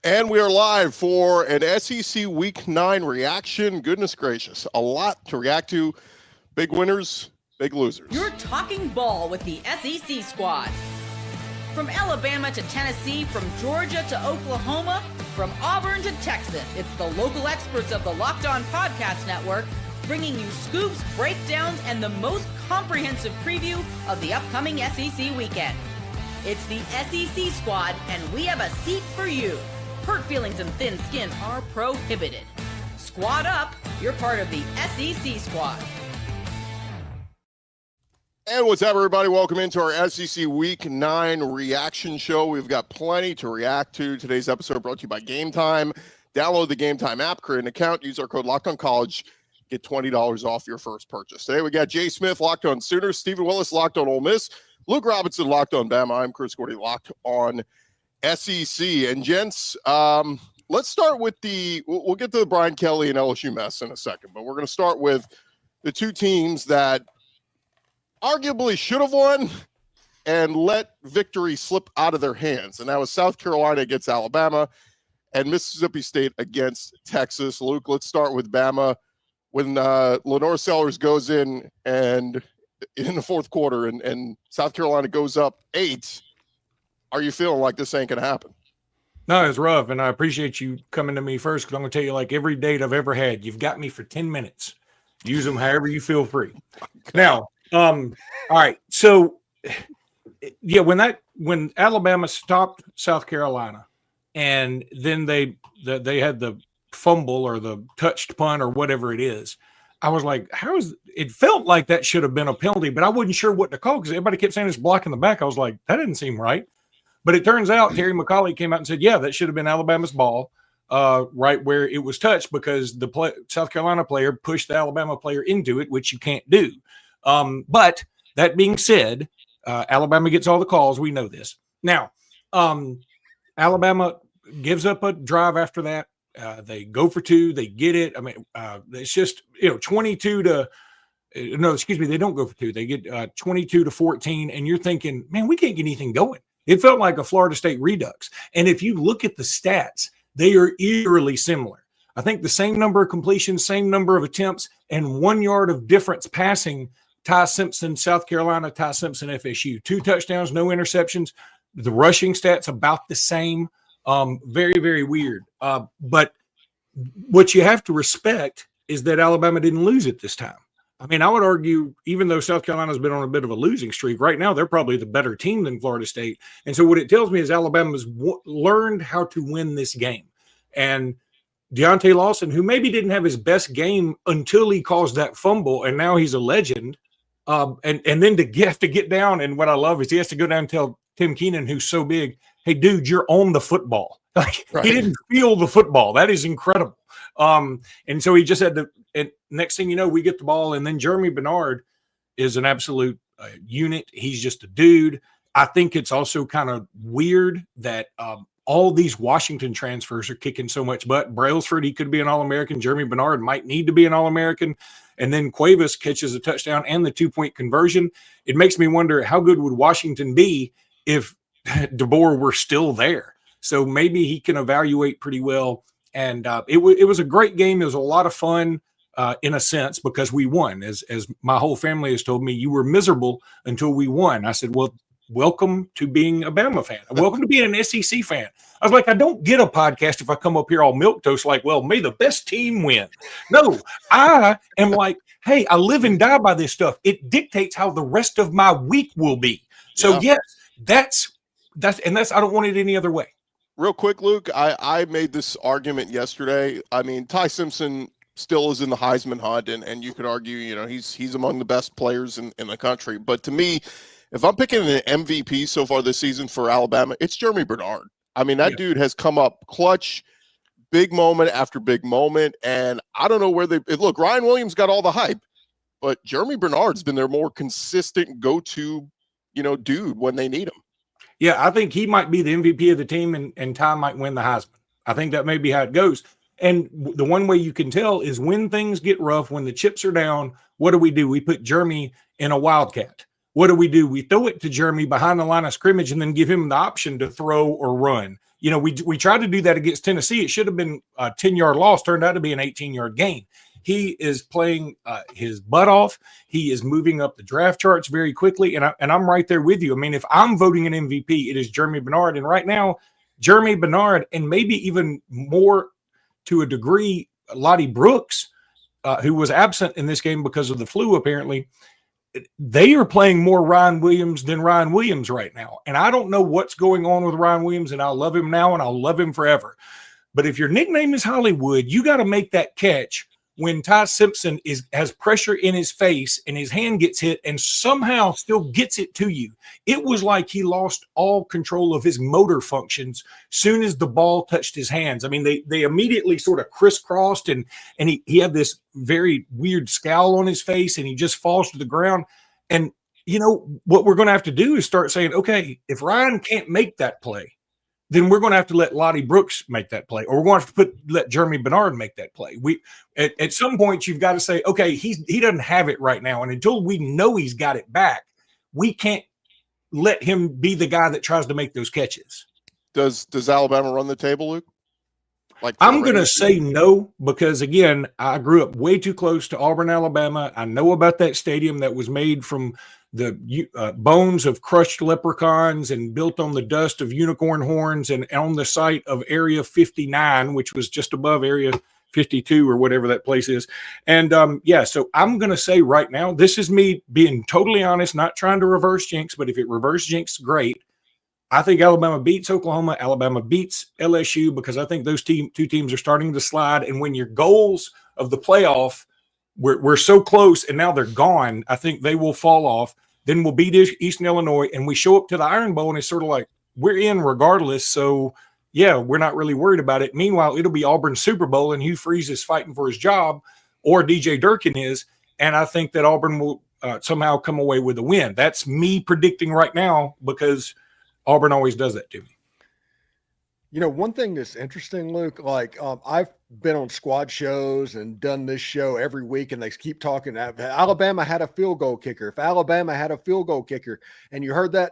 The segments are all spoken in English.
And we are live for an SEC Week 9 reaction. Goodness gracious, a lot to react to. Big winners, big losers. You're talking ball with the SEC squad. From Alabama to Tennessee, from Georgia to Oklahoma, from Auburn to Texas, it's the local experts of the Locked On Podcast Network bringing you scoops, breakdowns, and the most comprehensive preview of the upcoming SEC weekend. It's the SEC squad, and we have a seat for you. Hurt feelings and thin skin are prohibited. Squad up, you're part of the SEC squad. And what's up, everybody? Welcome into our SEC Week 9 reaction show. We've got plenty to react to. Today's episode brought to you by Gametime. Download the Gametime app, create an account, use our code LOCKEDONCollege, get $20 off your first purchase. Today we got Jay Smith, Locked On Sooners, Stephen Willis, Locked On Ole Miss, Luke Robinson, Locked On Bama. I'm Chris Gordy, Locked On SEC. And gents, let's start with we'll get to the Brian Kelly and LSU mess in a second, but we're going to start with the two teams that arguably should have won and let victory slip out of their hands. And that was South Carolina against Alabama and Mississippi State against Texas. Luke, let's start with Bama. When Lenore Sellers goes in and in the fourth quarter and South Carolina goes up 8, are you feeling like this ain't going to happen? No, it's rough, and I appreciate you coming to me first because I'm going to tell you, like every date I've ever had, you've got me for 10 minutes. Use them however you feel free. Now, all right, so, yeah, when Alabama stopped South Carolina and then they had the fumble or the touched punt or whatever it is, I was like, it felt like that should have been a penalty, but I wasn't sure what to call because everybody kept saying it's blocking the back. I was like, that didn't seem right. But it turns out Terry McCauley came out and said, yeah, that should have been Alabama's ball right where it was touched because the South Carolina player pushed the Alabama player into it, which you can't do. But that being said, Alabama gets all the calls. We know this. Now, Alabama gives up a drive after that. They go for 2. They get it. I mean, it's just, 22 to no, excuse me. They don't go for 2. They get 22 to 14. And you're thinking, man, we can't get anything going. It felt like a Florida State redux. And if you look at the stats, they are eerily similar. I think the same number of completions, same number of attempts, and 1 yard of difference passing. Ty Simpson, South Carolina, Ty Simpson, FSU. 2 touchdowns, no interceptions. The rushing stats about the same. Very, very weird. But what you have to respect is that Alabama didn't lose it this time. I mean, I would argue, even though South Carolina's been on a bit of a losing streak, right now they're probably the better team than Florida State. And so what it tells me is Alabama's learned how to win this game. And Deontay Lawson, who maybe didn't have his best game until he caused that fumble, and now he's a legend. And then to have to get down, and what I love is he has to go down and tell Tim Keenan, who's so big, hey, dude, you're on the football. Like, right. He didn't feel the football. That is incredible. And so he just had to, and next thing you know, we get the ball, and then Jeremy Bernard is an absolute unit. He's just a dude. I think it's also kind of weird that all these Washington transfers are kicking so much butt. Brailsford, he could be an All-American. Jeremy Bernard might need to be an All-American. And then Cuevas catches a touchdown and the 2-point conversion. It makes me wonder how good would Washington be if DeBoer were still there. So maybe he can evaluate pretty well. And it was a great game. It was a lot of fun in a sense because we won. As my whole family has told me, you were miserable until we won. I said, well, welcome to being a Bama fan. Welcome to being an SEC fan. I was like, I don't get a podcast if I come up here all milquetoast like, well, may the best team win. No, I am like, hey, I live and die by this stuff. It dictates how the rest of my week will be. So yes, that's I don't want it any other way. Real quick, Luke, I made this argument yesterday. I mean, Ty Simpson still is in the Heisman hunt, and you could argue, he's among the best players in the country. But to me, if I'm picking an MVP so far this season for Alabama, it's Jeremy Bernard. I mean, that dude has come up clutch, big moment after big moment, and I don't know where look, Ryan Williams got all the hype, but Jeremy Bernard's been their more consistent go-to, dude when they need him. Yeah, I think he might be the MVP of the team, and Ty might win the Heisman. I think that may be how it goes. And the one way you can tell is when things get rough, when the chips are down, what do? We put Jeremy in a Wildcat. what do? We throw it to Jeremy behind the line of scrimmage and then give him the option to throw or run. You know, we tried to do that against Tennessee. It should have been a 10-yard loss, turned out to be an 18-yard gain. He is playing his butt off. He is moving up the draft charts very quickly, and I'm right there with you. I mean, if I'm voting an MVP, it is Jeremy Bernard, and right now, Jeremy Bernard, and maybe even more to a degree, Lottie Brooks, who was absent in this game because of the flu, apparently, they are playing more Ryan Williams than Ryan Williams right now. And I don't know what's going on with Ryan Williams, and I'll love him now and I'll love him forever. But if your nickname is Hollywood, you got to make that catch when Ty Simpson has pressure in his face and his hand gets hit and somehow still gets it to you. It was like he lost all control of his motor functions soon as the ball touched his hands. I mean, they immediately sort of crisscrossed and he had this very weird scowl on his face and he just falls to the ground. And, you know, what we're going to have to do is start saying, okay, if Ryan can't make that play, then we're going to have to let Lottie Brooks make that play, or we're going to have to let Jeremy Bernard make that play. At some point, you've got to say, okay, he doesn't have it right now, and until we know he's got it back, we can't let him be the guy that tries to make those catches. Does Alabama run the table, Luke? Like I'm going to say no, because again, I grew up way too close to Auburn, Alabama. I know about that stadium that was made from the bones of crushed leprechauns and built on the dust of unicorn horns and on the site of Area 59, which was just above Area 52 or whatever that place is. And so I'm going to say right now, this is me being totally honest, not trying to reverse jinx, but if it reverse jinx, great. I think Alabama beats Oklahoma. Alabama beats LSU because I think those two teams are starting to slide. And when your goals of the playoff, we're so close and now they're gone, I think they will fall off. Then we'll beat Eastern Illinois and we show up to the Iron Bowl and it's sort of like we're in regardless. So, yeah, we're not really worried about it. Meanwhile, it'll be Auburn's Super Bowl and Hugh Freeze is fighting for his job, or DJ Durkin is. And I think that Auburn will somehow come away with a win. That's me predicting right now because Auburn always does that to me. You know, one thing that's interesting, Luke, like I've been on squad shows and done this show every week, and they keep talking. Alabama had a field goal kicker. If Alabama had a field goal kicker, and you heard that,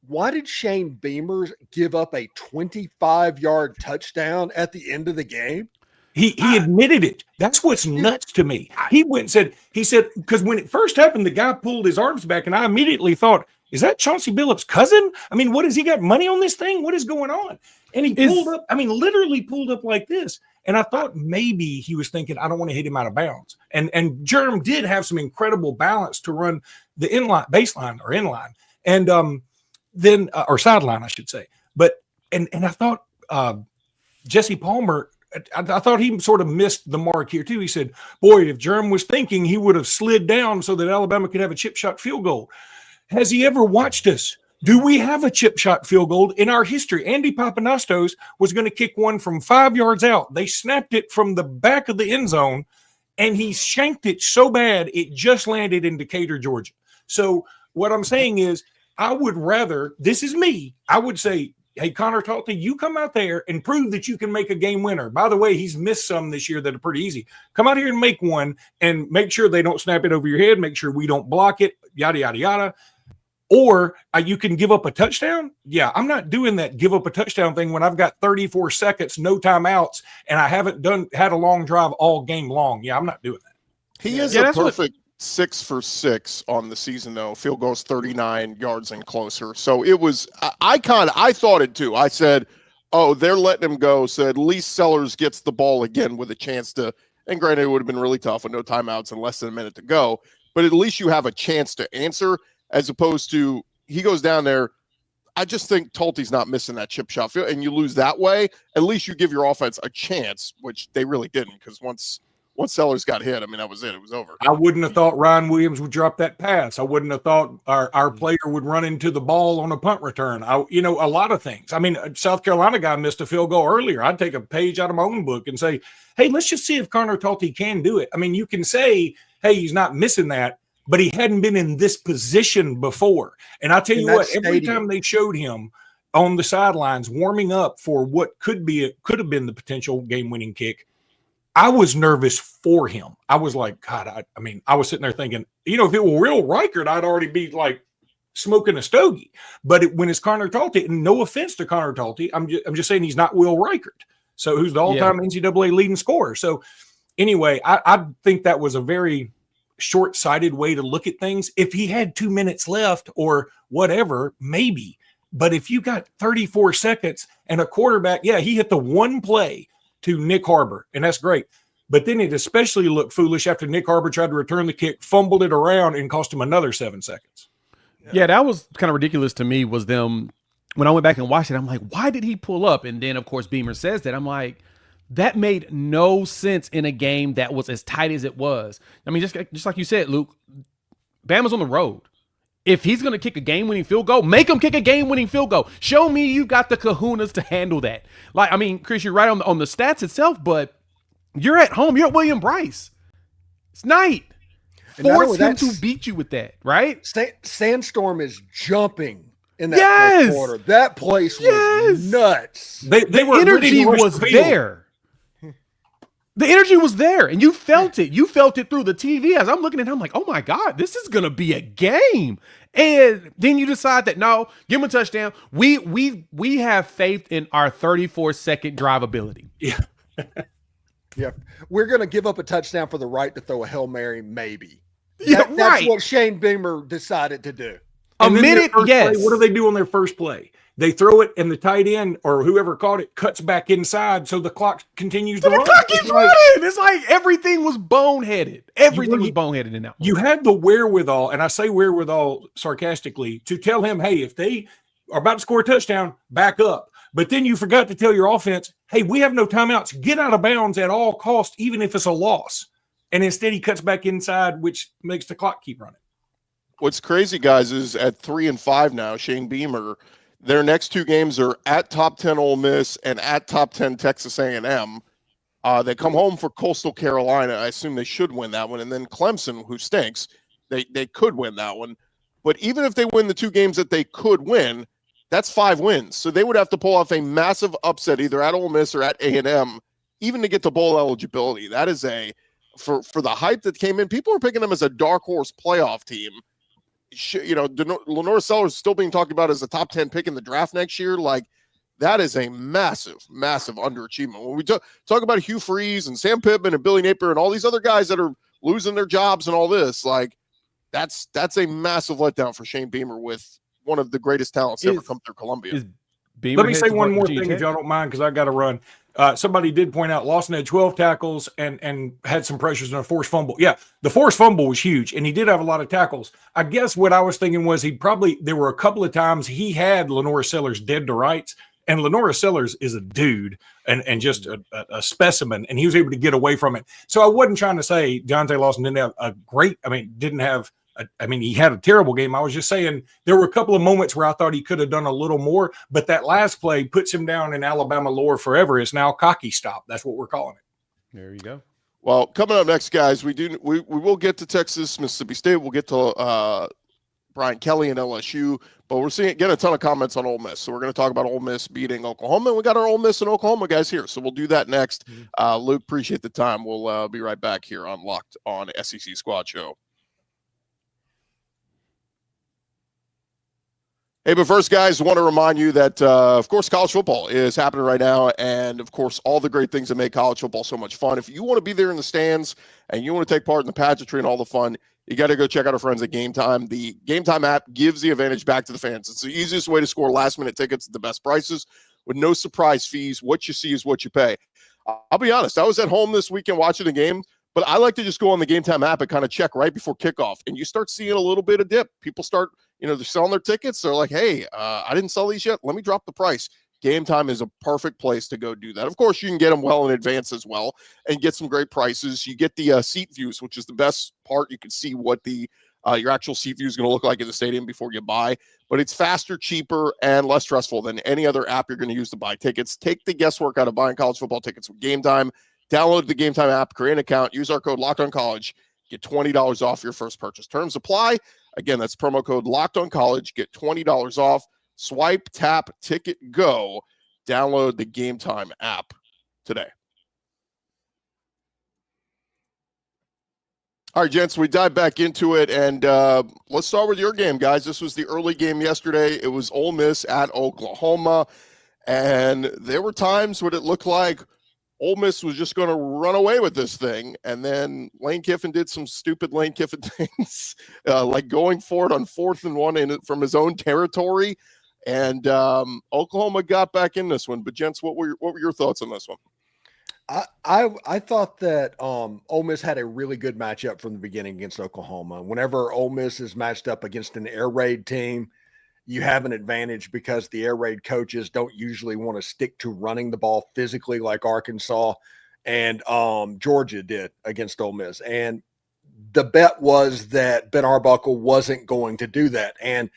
why did Shane Beamers give up a 25-yard touchdown at the end of the game? He admitted it. That's what's nuts to me. He went and said, because when it first happened, the guy pulled his arms back, and I immediately thought, is that Chauncey Billups' cousin? I mean, what has he got money on this thing? What is going on? And he pulled up, literally pulled up like this. And I thought maybe he was thinking, I don't want to hit him out of bounds. And Jerm did have some incredible balance to run the inline, baseline or inline. And then, or sideline, I should say. But, and I thought Jesse Palmer, I thought he sort of missed the mark here too. He said, boy, if Jerm was thinking, he would have slid down so that Alabama could have a chip shot field goal. Has he ever watched us? Do we have a chip shot field goal in our history? Andy Papanastos was going to kick one from 5 yards out. They snapped it from the back of the end zone, and he shanked it so bad it just landed in Decatur, Georgia. So what I'm saying is I would rather, this is me, I would say, hey, Connor Talty, you come out there and prove that you can make a game winner. By the way, he's missed some this year that are pretty easy. Come out here and make one and make sure they don't snap it over your head, make sure we don't block it, yada, yada, yada. Or you can give up a touchdown. Yeah, I'm not doing that give up a touchdown thing when I've got 34 seconds, no timeouts, and I haven't had a long drive all game long. Yeah, I'm not doing that. He is a perfect 6 for 6 on the season, though. Field goals 39 yards and closer. So it was, I thought it too. I said, oh, they're letting him go. So at least Sellers gets the ball again with a chance to, and granted, it would have been really tough with no timeouts and less than a minute to go, but at least you have a chance to answer. As opposed to he goes down there. I just think Talty's not missing that chip shot field, and you lose that way. At least you give your offense a chance, which they really didn't, because once Sellers got hit, I mean, that was it. It was over. I wouldn't have thought Ryan Williams would drop that pass. I wouldn't have thought our player would run into the ball on a punt return. A lot of things. I mean, South Carolina guy missed a field goal earlier. I'd take a page out of my own book and say, hey, let's just see if Connor Talty can do it. I mean, you can say, hey, he's not missing that, but he hadn't been in this position before. And I'll tell you what, every time they showed him on the sidelines warming up for what could have been the potential game-winning kick, I was nervous for him. I was like, God, I mean, I was sitting there thinking, if it were real Reichert, I'd already be like smoking a stogie. But when it's Connor Talty, and no offense to Connor Talty, I'm just saying he's not Will Reichert. So who's the all-time NCAA leading scorer. So anyway, I think that was a very short-sighted way to look at things. If he had 2 minutes left or whatever, maybe. But if you got 34 seconds and a quarterback, he hit the one play to Nick Harbor, and that's great. But then it especially looked foolish after Nick Harbor tried to return the kick, fumbled it around, and cost him another 7 seconds. Yeah, that was kind of ridiculous to me, was them. When I went back and watched it, I'm like, why did he pull up? And then, of course, Beamer says that. I'm like, that made no sense in a game that was as tight as it was. I mean, just like you said, Luke, Bama's on the road. If he's going to kick a game-winning field goal, make him kick a game-winning field goal. Show me you got the kahunas to handle that. Like, I mean, Chris, you're right on the stats itself, but you're at home. You're at William Bryce. It's night. Force him to beat you with that, right? Sandstorm is jumping in that fourth quarter. That place was nuts. The energy was there. The energy was there, and you felt it. You felt it through the TV. As I'm looking at it, I'm like, oh, my God, this is going to be a game. And then you decide that, no, give him a touchdown. We have faith in our 34-second drive ability. Yeah. Yeah. We're going to give up a touchdown for the right to throw a Hail Mary, maybe. That's what Shane Beamer decided to do. What do they do on their first play? They throw it, and the tight end or whoever caught it cuts back inside, so the clock continues to run. The clock keeps running. It's like everything was boneheaded. Everything was boneheaded in that one. You had the wherewithal, and I say wherewithal sarcastically, to tell him, hey, if they are about to score a touchdown, back up. But then you forgot to tell your offense, hey, we have no timeouts. Get out of bounds at all costs, even if it's a loss. And instead he cuts back inside, which makes the clock keep running. What's crazy, guys, is at 3-5 now, Shane Beamer, their next 2 games are at top 10 Ole Miss and at top 10 Texas A&M. They come home for Coastal Carolina. I assume they should win that one. And then Clemson, who stinks, they could win that one. But even if they win the 2 games that they could win, that's 5 wins. So they would have to pull off a massive upset either at Ole Miss or at A&M, even to get to bowl eligibility. That is for the hype that came in. People were picking them as a dark horse playoff team. Lenore Sellers still being talked about as a top 10 pick in the draft next year. Like, that is a massive, massive underachievement. When we talk about Hugh Freeze and Sam Pittman and Billy Napier and all these other guys that are losing their jobs and all this, like, that's a massive letdown for Shane Beamer with one of the greatest talents to ever come through Columbia. Let me say one more thing, if y'all don't mind, because I got to run. Somebody did point out Lawson had 12 tackles and had some pressures and a forced fumble. Yeah, the forced fumble was huge, and he did have a lot of tackles. I guess what I was thinking was there were a couple of times he had Lenora Sellers dead to rights, and Lenora Sellers is a dude and just a specimen, and he was able to get away from it. So I wasn't trying to say Deontay Lawson he had a terrible game. I was just saying there were a couple of moments where I thought he could have done a little more, but that last play puts him down in Alabama lore forever. It's now cocky stop. That's what we're calling it. There you go. Well, coming up next, guys, we will get to Texas, Mississippi State. We'll get to Brian Kelly and LSU, but we're getting a ton of comments on Ole Miss. So we're going to talk about Ole Miss beating Oklahoma, and we got our Ole Miss and Oklahoma guys here. So we'll do that next. Luke, appreciate the time. We'll be right back here on Locked On SEC Squad Show. Hey, but first, guys, I want to remind you that, of course, college football is happening right now, and, of course, all the great things that make college football so much fun. If you want to be there in the stands and you want to take part in the pageantry and all the fun, you got to go check out our friends at Gametime. The Gametime app gives the advantage back to the fans. It's the easiest way to score last-minute tickets at the best prices with no surprise fees. What you see is what you pay. I'll be honest, I was at home this weekend watching the game, but I like to just go on the Gametime app and kind of check right before kickoff, and you start seeing a little bit of dip. People start – they're selling their tickets. They're like, hey, I didn't sell these yet. Let me drop the price. Gametime is a perfect place to go do that. Of course, you can get them well in advance as well and get some great prices. You get the seat views, which is the best part. You can see what your actual seat view is going to look like in the stadium before you buy. But it's faster, cheaper, and less stressful than any other app you're going to use to buy tickets. Take the guesswork out of buying college football tickets with Gametime. Download the Gametime app, create an account, use our code LOCKEDONCollege, get $20 off your first purchase. Terms apply. Again, that's promo code LOCKEDONCollege. Get $20 off. Swipe, tap, ticket, go. Download the Gametime app today. All right, gents, we dive back into it, and let's start with your game, guys. This was the early game yesterday. It was Ole Miss at Oklahoma, and there were times when it looked like Ole Miss was just going to run away with this thing, and then Lane Kiffin did some stupid Lane Kiffin things, like going for it on 4th and 1 from his own territory, and Oklahoma got back in this one. But, gents, what were your thoughts on this one? I thought that Ole Miss had a really good matchup from the beginning against Oklahoma. Whenever Ole Miss is matched up against an air raid team, you have an advantage because the air raid coaches don't usually want to stick to running the ball physically like Arkansas and Georgia did against Ole Miss. And the bet was that Ben Arbuckle wasn't going to do that. And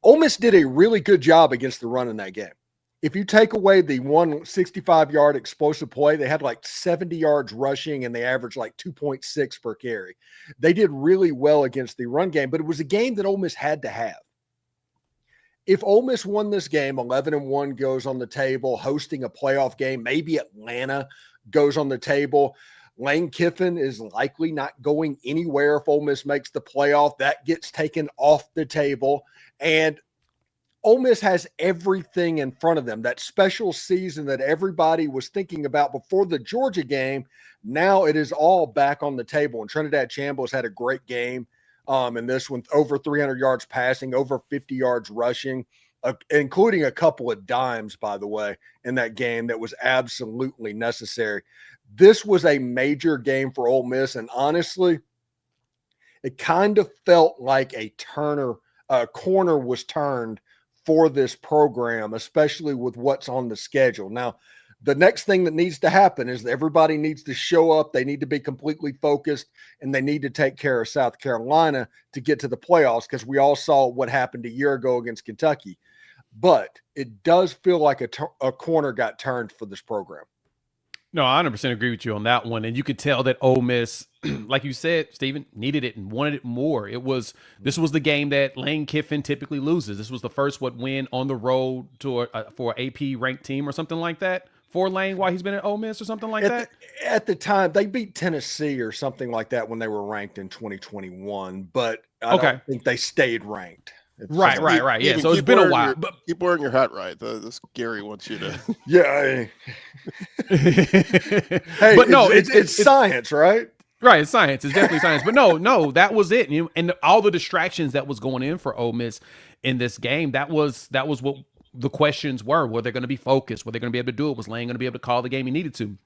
Ole Miss did a really good job against the run in that game. If you take away the 165-yard explosive play, they had like 70 yards rushing and they averaged like 2.6 per carry. They did really well against the run game, but it was a game that Ole Miss had to have. If Ole Miss won this game, 11-1 goes on the table, hosting a playoff game, maybe Atlanta goes on the table. Lane Kiffin is likely not going anywhere if Ole Miss makes the playoff. That gets taken off the table. And Ole Miss has everything in front of them. That special season that everybody was thinking about before the Georgia game, now it is all back on the table. And Trinidad Chambliss had a great game in this one, over 300 yards passing, over 50 yards rushing, including a couple of dimes, by the way, in that game that was absolutely necessary. This was a major game for Ole Miss, and honestly, it kind of felt like a corner was turned for this program, especially with what's on the schedule. Now, the next thing that needs to happen is that everybody needs to show up. They need to be completely focused, and they need to take care of South Carolina to get to the playoffs, because we all saw what happened a year ago against Kentucky. But it does feel like a corner got turned for this program. No, I 100% agree with you on that one. And you could tell that Ole Miss, like you said, Stephen, needed it and wanted it more. This was the game that Lane Kiffin typically loses. This was the first win on the road for an AP ranked team or something like that for Lane while he's been at Ole Miss or something like that. At the time, they beat Tennessee or something like that when they were ranked in 2021, but I don't think they stayed ranked. Right. Yeah, so it's been a while. But keep wearing your hat right. This Gary wants you to. Yeah. Hey, but no, it's science, right? Right, it's science. It's definitely science. But no, that was it. And all the distractions that was going in for Ole Miss in this game, that was what the questions were. Were they going to be focused? Were they going to be able to do it? Was Lane going to be able to call the game he needed to?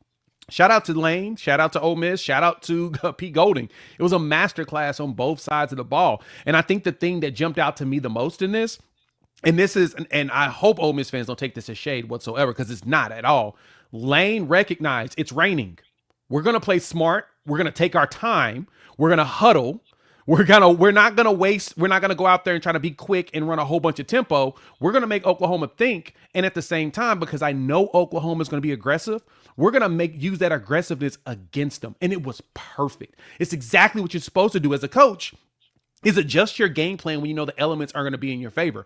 Shout out to Lane. Shout out to Ole Miss. Shout out to Pete Golding. It was a masterclass on both sides of the ball. And I think the thing that jumped out to me the most in this, and I hope Ole Miss fans don't take this as shade whatsoever, because it's not at all. Lane recognized it's raining. We're going to play smart. We're going to take our time. We're going to huddle. We're not going to waste. We're not going to go out there and try to be quick and run a whole bunch of tempo. We're going to make Oklahoma think. And at the same time, because I know Oklahoma is going to be aggressive, we're going to use that aggressiveness against them. And it was perfect. It's exactly what you're supposed to do as a coach, is adjust your game plan when you know the elements are going to be in your favor.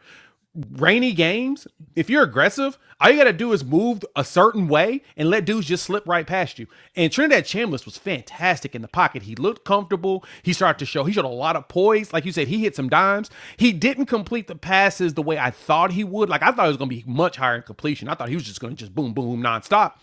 Rainy games, if you're aggressive, all you got to do is move a certain way and let dudes just slip right past you. And Trinidad Chambliss was fantastic in the pocket. He looked comfortable. He showed a lot of poise. Like you said, he hit some dimes. He didn't complete the passes the way I thought he would. Like, I thought it was going to be much higher in completion. I thought he was just going to boom, boom, nonstop.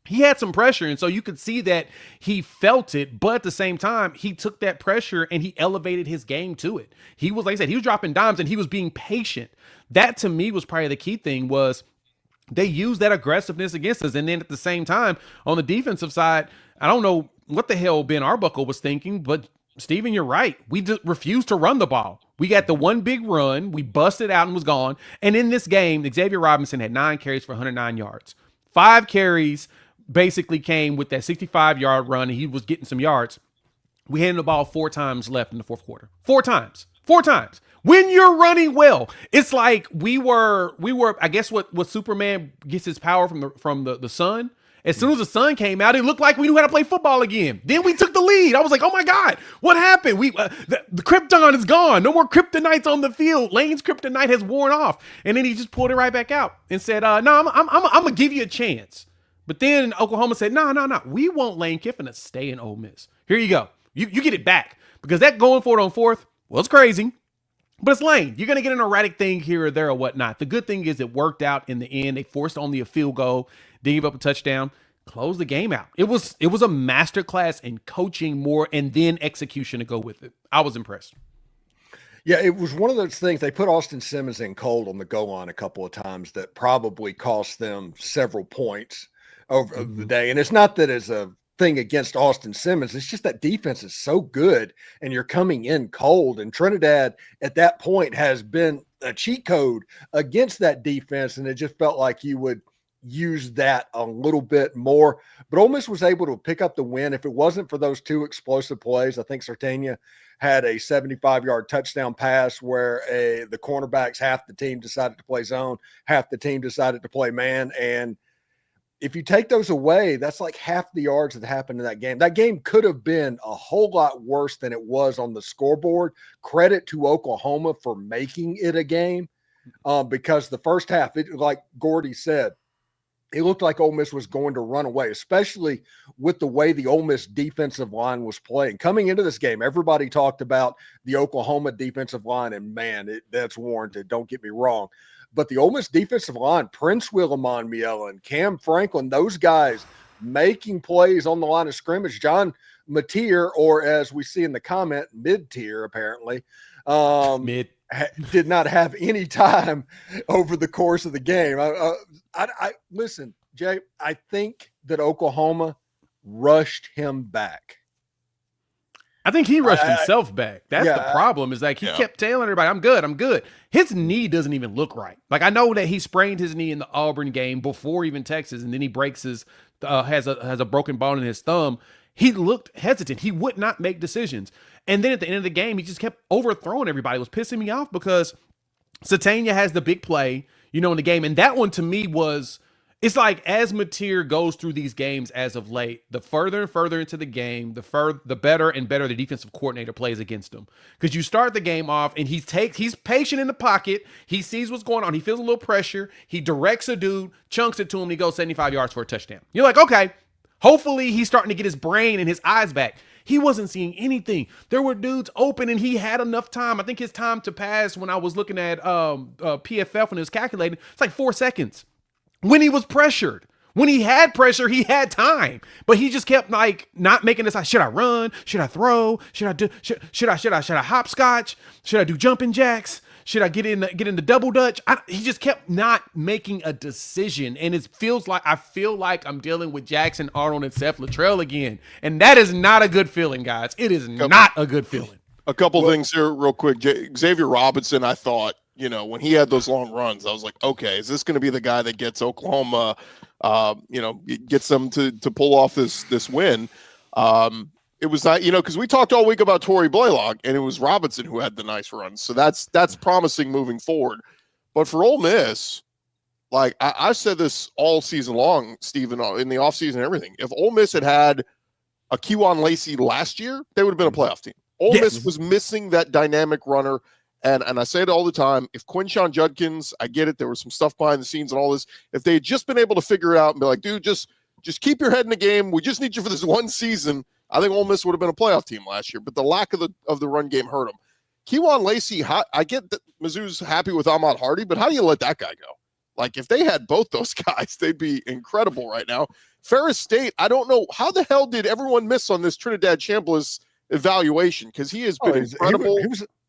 He had some pressure, and so you could see that he felt it, but at the same time, he took that pressure and he elevated his game to it. He was, like I said, he was dropping dimes and he was being patient. That, to me, was probably the key thing, was they used that aggressiveness against us. And then at the same time, on the defensive side, I don't know what the hell Ben Arbuckle was thinking, but Steven, you're right. We just refused to run the ball. We got the one big run. We busted out and was gone. And in this game, Xavier Robinson had 9 carries for 109 yards. 5 carries basically came with that 65-yard run, and he was getting some yards. We handed the ball 4 times left in the fourth quarter. 4 times. When you're running well, it's like we were. I guess what Superman gets his power from the sun. As soon as the sun came out, it looked like we knew how to play football again. Then we took the lead. I was like, oh my God, what happened? The krypton is gone. No more kryptonites on the field. Lane's kryptonite has worn off. And then he just pulled it right back out and said, no, I'm gonna give you a chance. But then Oklahoma said, no. We want Lane Kiffin to stay in Ole Miss. Here you go. You get it back because that going for it on fourth was crazy. But it's lame. You're going to get an erratic thing here or there or whatnot. The good thing is it worked out in the end. They forced only a field goal, didn't give up a touchdown, closed the game out. It was a masterclass in coaching more and then execution to go with it. I was impressed. Yeah, it was one of those things. They put Austin Simmons in cold on the goal line a couple of times that probably cost them several points over the day. And it's not that it's a thing against Austin Simmons. It's just that defense is so good and you're coming in cold. And Trinidad at that point has been a cheat code against that defense. And it just felt like you would use that a little bit more. But Ole Miss was able to pick up the win. If it wasn't for those two explosive plays, I think Sertania had a 75-yard touchdown pass where the cornerbacks, half the team decided to play zone, half the team decided to play man. And if you take those away, that's like half the yards that happened in that game. That game could have been a whole lot worse than it was on the scoreboard. Credit to Oklahoma for making it a game because the first half, like Gordy said, it looked like Ole Miss was going to run away, especially with the way the Ole Miss defensive line was playing. Coming into this game, everybody talked about the Oklahoma defensive line, and man, that's warranted. Don't get me wrong. But the Ole Miss defensive line, Prince Willimon Mielon, Cam Franklin, those guys making plays on the line of scrimmage. John Mateer, or as we see in the comment, mid-tier apparently, did not have any time over the course of the game. I listen, Jay, I think that Oklahoma rushed him back. I think he rushed himself back. That's the problem is like he kept telling everybody, I'm good. His knee doesn't even look right. Like I know that he sprained his knee in the Auburn game before even Texas, and then he breaks his has a broken bone in his thumb. He looked hesitant. He would not make decisions. And then at the end of the game, he just kept overthrowing everybody. It was pissing me off because Satania has the big play, in the game. And that one to me it's like as Mateer goes through these games as of late, the further and further into the game, the better and better the defensive coordinator plays against him. Because you start the game off and he's patient in the pocket. He sees what's going on. He feels a little pressure. He directs a dude, chunks it to him, and he goes 75 yards for a touchdown. You're like, okay, hopefully he's starting to get his brain and his eyes back. He wasn't seeing anything. There were dudes open and he had enough time. I think his time to pass when I was looking at PFF when it was calculated, it's like 4 seconds. When he was pressured, when he had pressure, he had time, but he just kept like not making this. Should I run? Should I throw? Should I hopscotch? Should I do jumping jacks? Should I get in the double dutch? He just kept not making a decision, and I feel like I'm dealing with Jackson Arnold and Seth Luttrell again, and that is not a good feeling, guys. It is not a good feeling. A couple things here, real quick. Xavier Robinson, I thought. When he had those long runs, I was like, okay, is this going to be the guy that gets Oklahoma, gets them to pull off this win? It was not, because we talked all week about Torrey Blaylock, and it was Robinson who had the nice runs. So that's promising moving forward. But for Ole Miss, like I said this all season long, Stephen, in the offseason and everything. If Ole Miss had a Kewan Lacey last year, they would have been a playoff team. Ole Miss was missing that dynamic runner. And I say it all the time, if Quinshon Judkins, I get it, there was some stuff behind the scenes and all this. If they had just been able to figure it out and be like, dude, just keep your head in the game. We just need you for this one season. I think Ole Miss would have been a playoff team last year, but the lack of the run game hurt them. Kewan Lacey, I get that Mizzou's happy with Ahmad Hardy, but how do you let that guy go? Like, if they had both those guys, they'd be incredible right now. Ferris State, I don't know, how the hell did everyone miss on this Trinidad Chambliss evaluation? Because he has been incredible.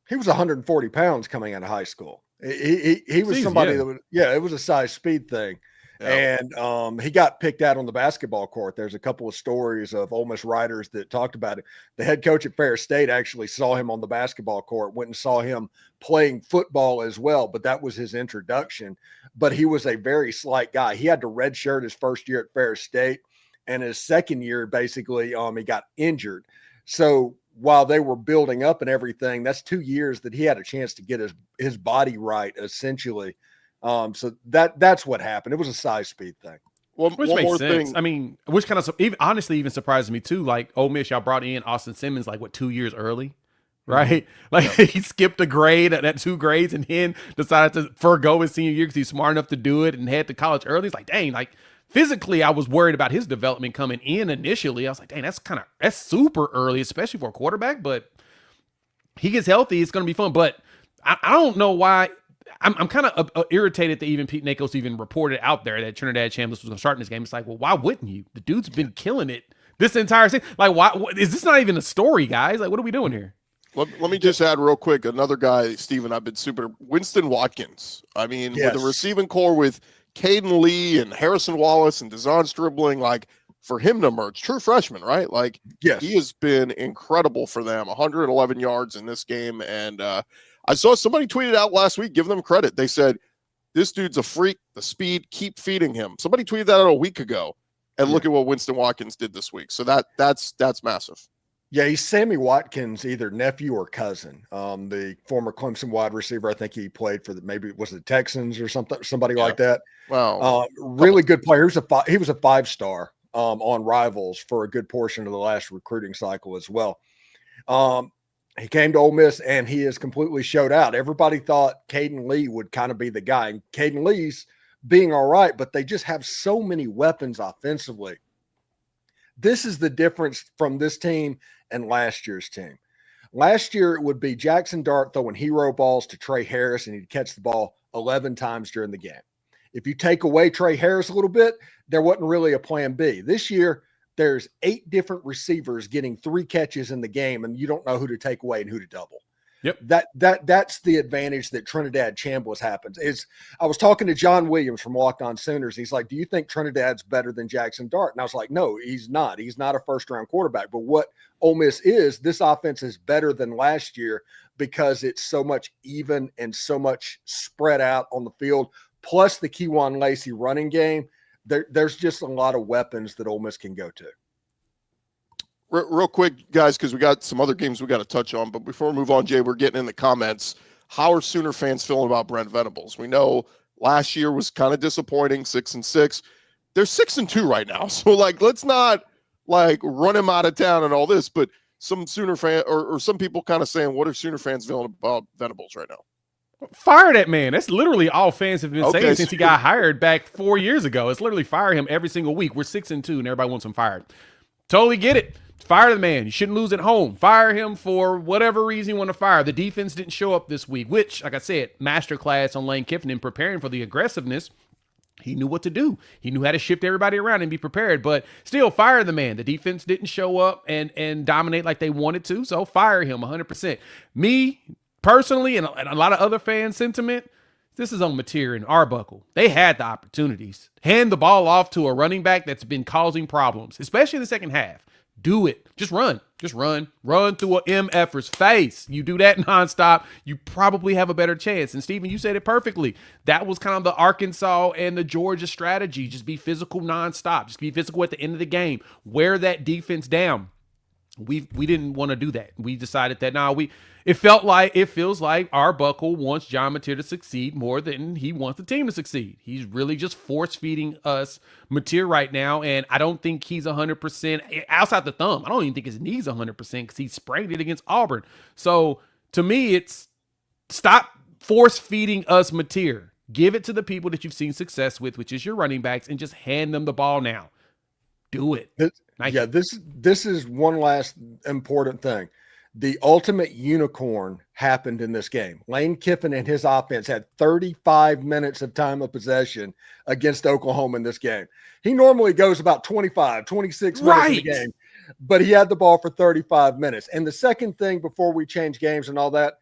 He was 140 pounds coming out of high school. He was somebody that it was a size speed thing. Yeah. And he got picked out on the basketball court. There's a couple of stories of Ole Miss writers that talked about it. The head coach at Ferris State actually saw him on the basketball court, went and saw him playing football as well, but that was his introduction. But he was a very slight guy. He had to redshirt his first year at Ferris State, and his second year, basically, he got injured. So while they were building up and everything, that's 2 years that he had a chance to get his body right, essentially. So that's what happened. It was a size speed thing. Well, which makes sense. I mean, which kind of honestly surprised me too. Like Ole Miss, y'all brought in Austin Simmons 2 years early, right? He skipped a grade at 2 grades and then decided to forego his senior year because he's smart enough to do it and head to college early. It's like, dang, physically, I was worried about his development coming in initially. I was like, dang, that's super early, especially for a quarterback. But he gets healthy, it's going to be fun. But I don't know why. I'm kind of irritated that even Pete Nakos even reported out there that Trinidad Chambliss was going to start in this game. It's like, well, why wouldn't you? The dude's been killing it this entire season. Like, why is this not even a story, guys? Like, what are we doing here? Let me just add real quick. Another guy, Steven, I've been Winston Watkins. I mean, with the receiving core with Caden Lee and Harrison Wallace and Dezon Stribling, like for him to emerge, true freshman, right? Like, he has been incredible for them. 111 yards in this game. And I saw somebody tweeted out last week, give them credit. They said, this dude's a freak, the speed, keep feeding him. Somebody tweeted that out a week ago. And look at what Winston Watkins did this week. So that's massive. Yeah, he's Sammy Watkins' either nephew or cousin. The former Clemson wide receiver. I think he played for maybe it was the Texans or somebody like that. Wow. Really good player. He was a 5-star on Rivals for a good portion of the last recruiting cycle as well. He came to Ole Miss and he has completely showed out. Everybody thought Caden Lee would kind of be the guy. And Caden Lee's being all right, but they just have so many weapons offensively. This is the difference from this team and last year's team. Last year, it would be Jackson Dart throwing hero balls to Trey Harris, and he'd catch the ball 11 times during the game. If you take away Trey Harris a little bit, there wasn't really a plan B. This year, there's 8 different receivers getting 3 catches in the game, and you don't know who to take away and who to double. Yep. That's the advantage that Trinidad Chambliss happens. I was talking to John Williams from Locked On Sooners. He's like, do you think Trinidad's better than Jackson Dart? And I was like, no, he's not. He's not a first-round quarterback. But what Ole Miss is, this offense is better than last year because it's so much even and so much spread out on the field, plus the Kejuan Lacey running game. There's just a lot of weapons that Ole Miss can go to. Real quick, guys, because we got some other games we got to touch on. But before we move on, Jay, we're getting in the comments. How are Sooner fans feeling about Brent Venables? We know last year was kind of disappointing, 6-6. They're 6-2 right now. So, let's not, run him out of town and all this. But some Sooner fan or some people kind of saying, what are Sooner fans feeling about Venables right now? Fire that man. That's literally all fans have been saying since he got hired back 4 years ago. It's literally fire him every single week. We're 6-2 and everybody wants him fired. Totally get it. Fire the man. You shouldn't lose at home. Fire him for whatever reason you want to fire. The defense didn't show up this week, which, like I said, masterclass on Lane Kiffin in preparing for the aggressiveness. He knew what to do. He knew how to shift everybody around and be prepared, but still fire the man. The defense didn't show up and dominate like they wanted to, so fire him 100%. Me, personally, and a lot of other fan sentiment, this is on Mateer and Arbuckle. They had the opportunities. Hand the ball off to a running back that's been causing problems, especially in the second half. Do it. Just run. Run through a MFer's face. You do that nonstop, you probably have a better chance. And Steven, you said it perfectly. That was kind of the Arkansas and the Georgia strategy. Just be physical nonstop. Just be physical at the end of the game. Wear that defense down. We didn't want to do that. We decided that it feels like Arbuckle wants John Mateer to succeed more than he wants the team to succeed. He's really just force feeding us Mateer right now, and I don't think he's 100% outside the thumb. I don't even think his knee's 100% because he sprained it against Auburn. So to me, it's stop force feeding us Mateer. Give it to the people that you've seen success with, which is your running backs, and just hand them the ball now. Do it. This is one last important thing. The ultimate unicorn happened in this game. Lane Kiffin and his offense had 35 minutes of time of possession against Oklahoma in this game. He normally goes about 25, 26 minutes in the game, but he had the ball for 35 minutes. And the second thing before we change games and all that,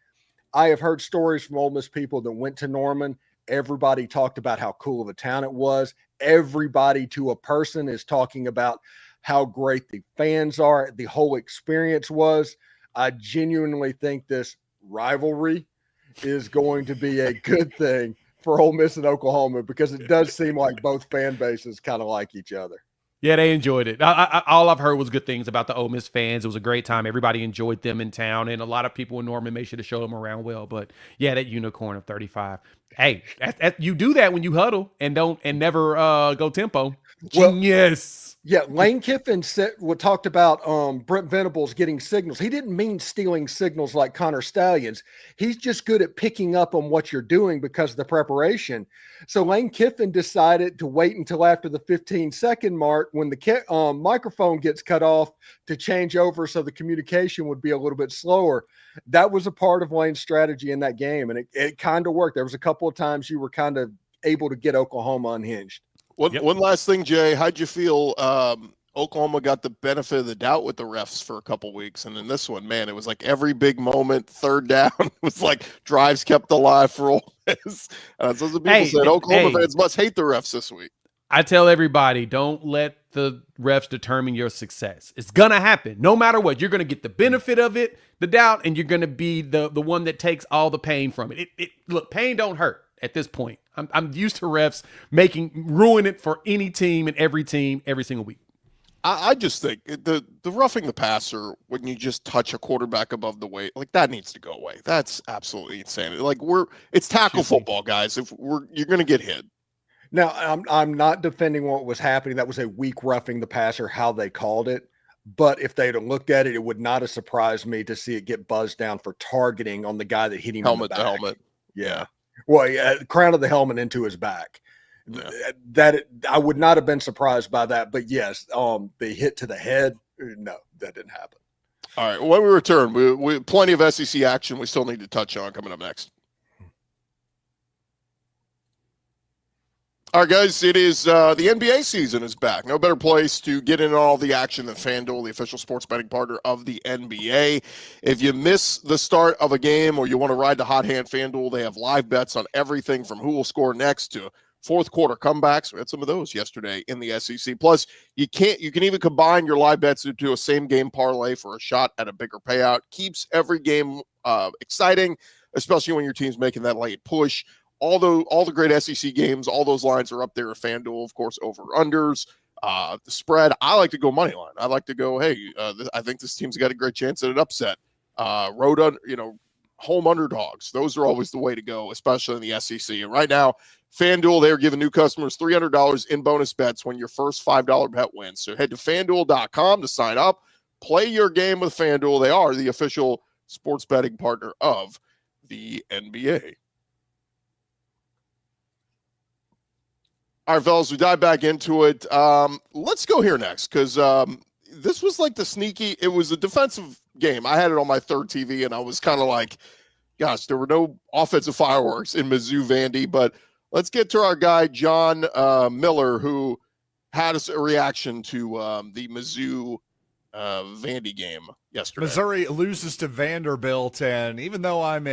I have heard stories from Ole Miss people that went to Norman. Everybody talked about how cool of a town it was. Everybody to a person is talking about how great the fans are, the whole experience was. I genuinely think this rivalry is going to be a good thing for Ole Miss and Oklahoma because it does seem like both fan bases kind of like each other. Yeah, they enjoyed it. All I've heard was good things about the Ole Miss fans. It was a great time. Everybody enjoyed them in town, and a lot of people in Norman made sure to show them around well. But yeah, that unicorn of 35. Hey, you do that when you huddle and never go tempo. Genius. Yeah, Lane Kiffin talked about Brent Venables getting signals. He didn't mean stealing signals like Connor Stallions. He's just good at picking up on what you're doing because of the preparation. So Lane Kiffin decided to wait until after the 15-second mark when the microphone gets cut off to change over so the communication would be a little bit slower. That was a part of Lane's strategy in that game, and it kind of worked. There was a couple of times you were kind of able to get Oklahoma unhinged. One last thing, Jay. How'd you feel? Oklahoma got the benefit of the doubt with the refs for a couple weeks, and in this one, man, it was like every big moment, third down, it was like drives kept alive for Ole Miss. And so some people said Oklahoma fans must hate the refs this week. I tell everybody, don't let the refs determine your success. It's gonna happen, no matter what. You're gonna get the benefit of it, the doubt, and you're gonna be the one that takes all the pain from it. Look, pain don't hurt at this point. I'm used to refs ruin it for any team and every team every single week. I just think the roughing the passer when you just touch a quarterback above the weight, like that needs to go away. That's absolutely insane. Like it's tackle football, guys. You're going to get hit. Now, I'm not defending what was happening. That was a weak roughing the passer, how they called it. But if they'd have looked at it, it would not have surprised me to see it get buzzed down for targeting on the guy that hit him helmet in the back. to helmet. Yeah. Well, yeah, crown of the helmet into his back. Yeah. I would not have been surprised by that. But yes, the hit to the head, no, that didn't happen. All right. When we return, we plenty of SEC action we still need to touch on coming up next. All right, guys, it is the NBA season is back. No better place to get in all the action than FanDuel, the official sports betting partner of the NBA. If you miss the start of a game or you want to ride the hot hand, FanDuel, they have live bets on everything from who will score next to fourth quarter comebacks. We had some of those yesterday in the SEC. Plus, you can even combine your live bets into a same game parlay for a shot at a bigger payout. Keeps every game exciting, especially when your team's making that late push. All the great SEC games, all those lines are up there at FanDuel, of course, over-unders, the spread. I like to go money line. I like to go, hey, I think this team's got a great chance at an upset. Home underdogs. Those are always the way to go, especially in the SEC. And right now, FanDuel, they're giving new customers $300 in bonus bets when your first $5 bet wins. So head to FanDuel.com to sign up. Play your game with FanDuel. They are the official sports betting partner of the NBA. All right, fellas, we dive back into it. Let's go here next because this was like it was a defensive game. I had it on my third TV, and I was kind of like, gosh, there were no offensive fireworks in Mizzou Vandy. But let's get to our guy, John Miller, who had a reaction to the Mizzou Vandy game yesterday. Missouri loses to Vanderbilt, and even though I'm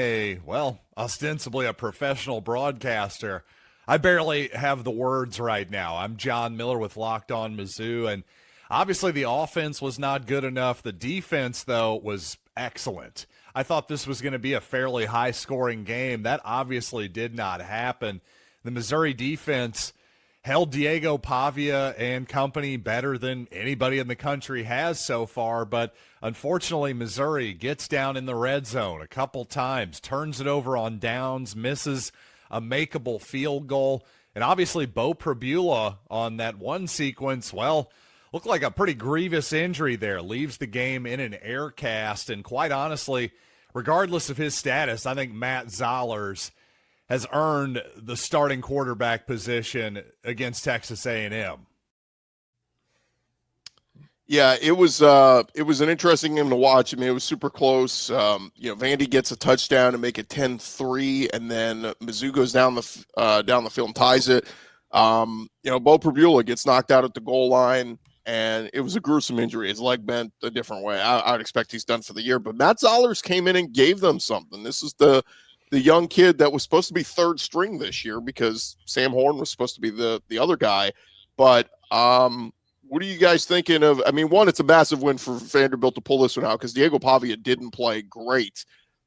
ostensibly a professional broadcaster, I barely have the words right now. I'm John Miller with Locked On Mizzou, and obviously the offense was not good enough. The defense, though, was excellent. I thought this was going to be a fairly high-scoring game. That obviously did not happen. The Missouri defense held Diego Pavia and company better than anybody in the country has so far, but unfortunately Missouri gets down in the red zone a couple times, turns it over on downs, misses a makeable field goal. And obviously Bo Prabula on that one sequence, looked like a pretty grievous injury there. Leaves the game in an air cast. And quite honestly, regardless of his status, I think Matt Zollers has earned the starting quarterback position against Texas A&M. Yeah, it was an interesting game to watch. I mean, it was super close. Vandy gets a touchdown to make it 10-3, and then Mizzou goes down the field and ties it. Bo Prabula gets knocked out at the goal line, and it was a gruesome injury. His leg bent a different way. I would expect he's done for the year. But Matt Zollers came in and gave them something. This is the young kid that was supposed to be third string this year because Sam Horn was supposed to be the other guy. But what are you guys thinking of? I mean, one, it's a massive win for Vanderbilt to pull this one out because Diego Pavia didn't play great,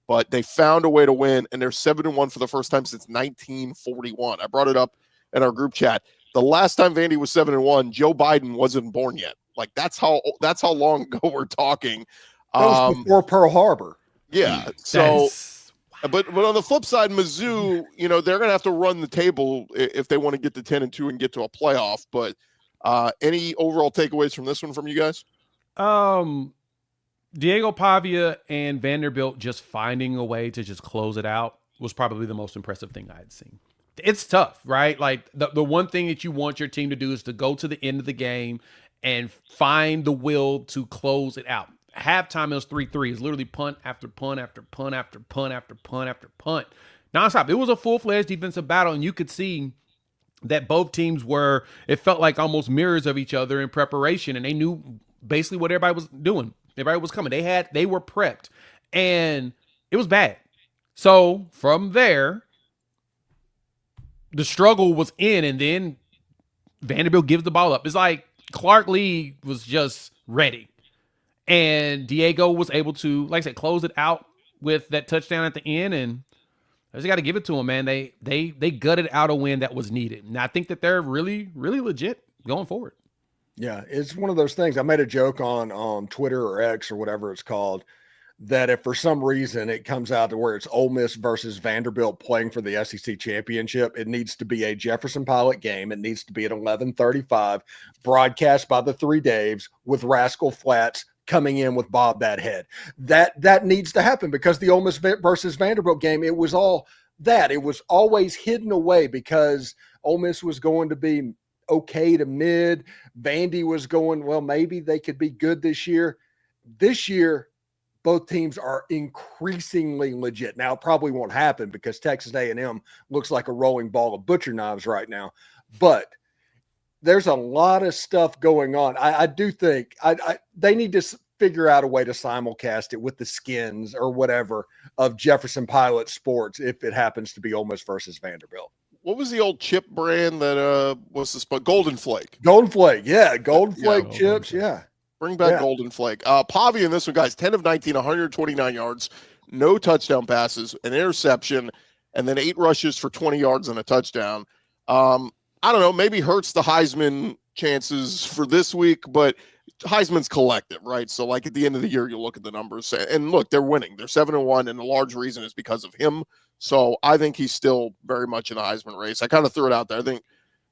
but they found a way to win, and they're 7-1 for the first time since 1941. I brought it up in our group chat. The last time Vandy was 7-1, Joe Biden wasn't born yet. Like that's how long ago we're talking. That was before Pearl Harbor. Yeah. So, but on the flip side, Mizzou, they're going to have to run the table if they want to get to 10-2 and get to a playoff. But Any overall takeaways from this one from you guys? Diego Pavia and Vanderbilt just finding a way to just close it out was probably the most impressive thing I had seen. It's tough, right? Like the one thing that you want your team to do is to go to the end of the game and find the will to close it out. Halftime, it was 3-3. It's literally punt after punt after punt after punt after punt after punt. Nonstop. It was a full-fledged defensive battle, and you could see that both teams were, it felt like almost mirrors of each other in preparation, and they knew basically what everybody was doing. Everybody was coming. They were prepped, and it was bad. So from there, the struggle was in, and then Vanderbilt gives the ball up. It's like Clark Lee was just ready, and Diego was able to, like I said, close it out with that touchdown at the end, and I just got to give it to them, man. They gutted out a win that was needed, and I think that they're really, really legit going forward. Yeah, it's one of those things. I made a joke on Twitter or X or whatever it's called, that if for some reason it comes out to where it's Ole Miss versus Vanderbilt playing for the SEC championship, it needs to be a Jefferson Pilot game. It needs to be at 11:35, broadcast by the Three Daves with Rascal Flatts coming in with Bob that head. That needs to happen, because the Ole Miss versus Vanderbilt game, it was all that. It was always hidden away because Ole Miss was going to be okay to mid. Vandy was going, well, maybe they could be good this year. This year, both teams are increasingly legit. Now, it probably won't happen because Texas A&M looks like a rolling ball of butcher knives right now. But there's a lot of stuff going on. I do think they need to figure out a way to simulcast it with the skins or whatever of Jefferson Pilot Sports if it happens to be Ole Miss versus Vanderbilt. What was the old chip brand that was this? Golden Flake. Golden Flake, yeah. Golden Flake chips, yeah. Bring back Golden Flake. Pavia in this one, guys, 10 of 19, 129 yards, no touchdown passes, an interception, and then 8 rushes for 20 yards and a touchdown. I don't know, maybe hurts the Heisman chances for this week, but Heisman's collective, right? So, like, at the end of the year, you look at the numbers, and look, they're winning. They're 7-1, and a large reason is because of him. So I think he's still very much in the Heisman race. I kind of threw it out there. I think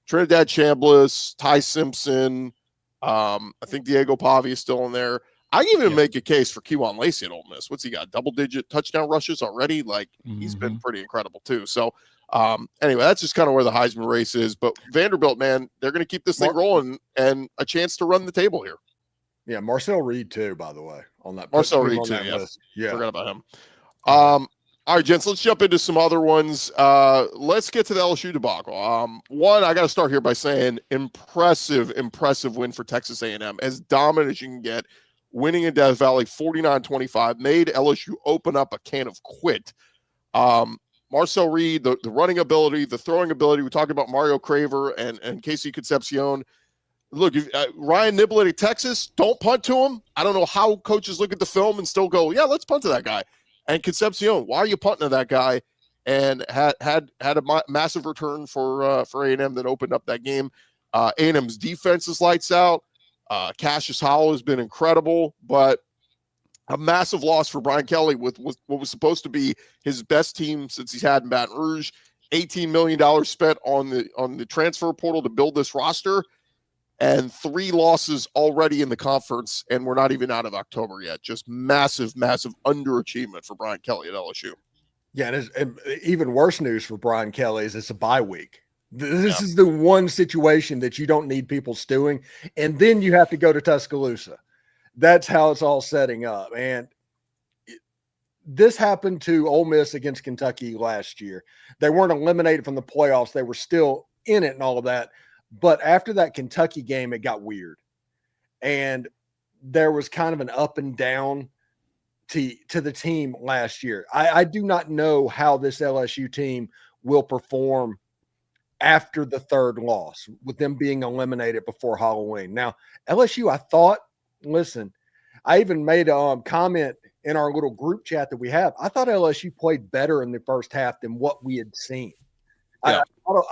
Trinidad Chambliss, Ty Simpson, I think Diego Pavia is still in there. I even make a case for Kewan Lacey at Ole Miss. What's he got? Double-digit touchdown rushes already? Like, he's been pretty incredible too. So, anyway, that's just kind of where the Heisman race is. But Vanderbilt, man, they're going to keep this thing rolling and a chance to run the table here. Yeah, Marcel Reed too, by the way, on that. Marcel Reed too, yeah. Forgot about him. All right, gents, let's jump into some other ones. Let's get to the LSU debacle. One, I got to start here by saying impressive win for Texas A&M. As dominant as you can get, winning in Death Valley 49-25, made LSU open up a can of quit. Marcel Reed, the running ability, the throwing ability. We talked about Mario Craver and Casey Concepcion. Look, Ryan Niblett at Texas, don't punt to him. I don't know how coaches look at the film and still go, yeah, let's punt to that guy. And Concepcion, why are you punting to that guy? And had a massive return for A&M that opened up that game. A&M's defense is lights out. Cassius Howell has been incredible, but a massive loss for Brian Kelly with what was supposed to be his best team since he's had in Baton Rouge. $18 million spent on the transfer portal to build this roster, and 3 losses already in the conference, and we're not even out of October yet. Just massive underachievement for Brian Kelly at LSU. Yeah, and even worse news for Brian Kelly is it's a bye week. This is the one situation that you don't need people stewing, and then you have to go to Tuscaloosa. That's how it's all setting up. And this happened to Ole Miss against Kentucky last year. They weren't eliminated from the playoffs. They were still in it and all of that. But after that Kentucky game, it got weird. And there was kind of an up and down to the team last year. I do not know how this LSU team will perform after the 3rd loss, with them being eliminated before Halloween. Now, LSU, I thought, listen, I even made a comment in our little group chat that we have. I thought LSU played better in the first half than what we had seen. Yeah.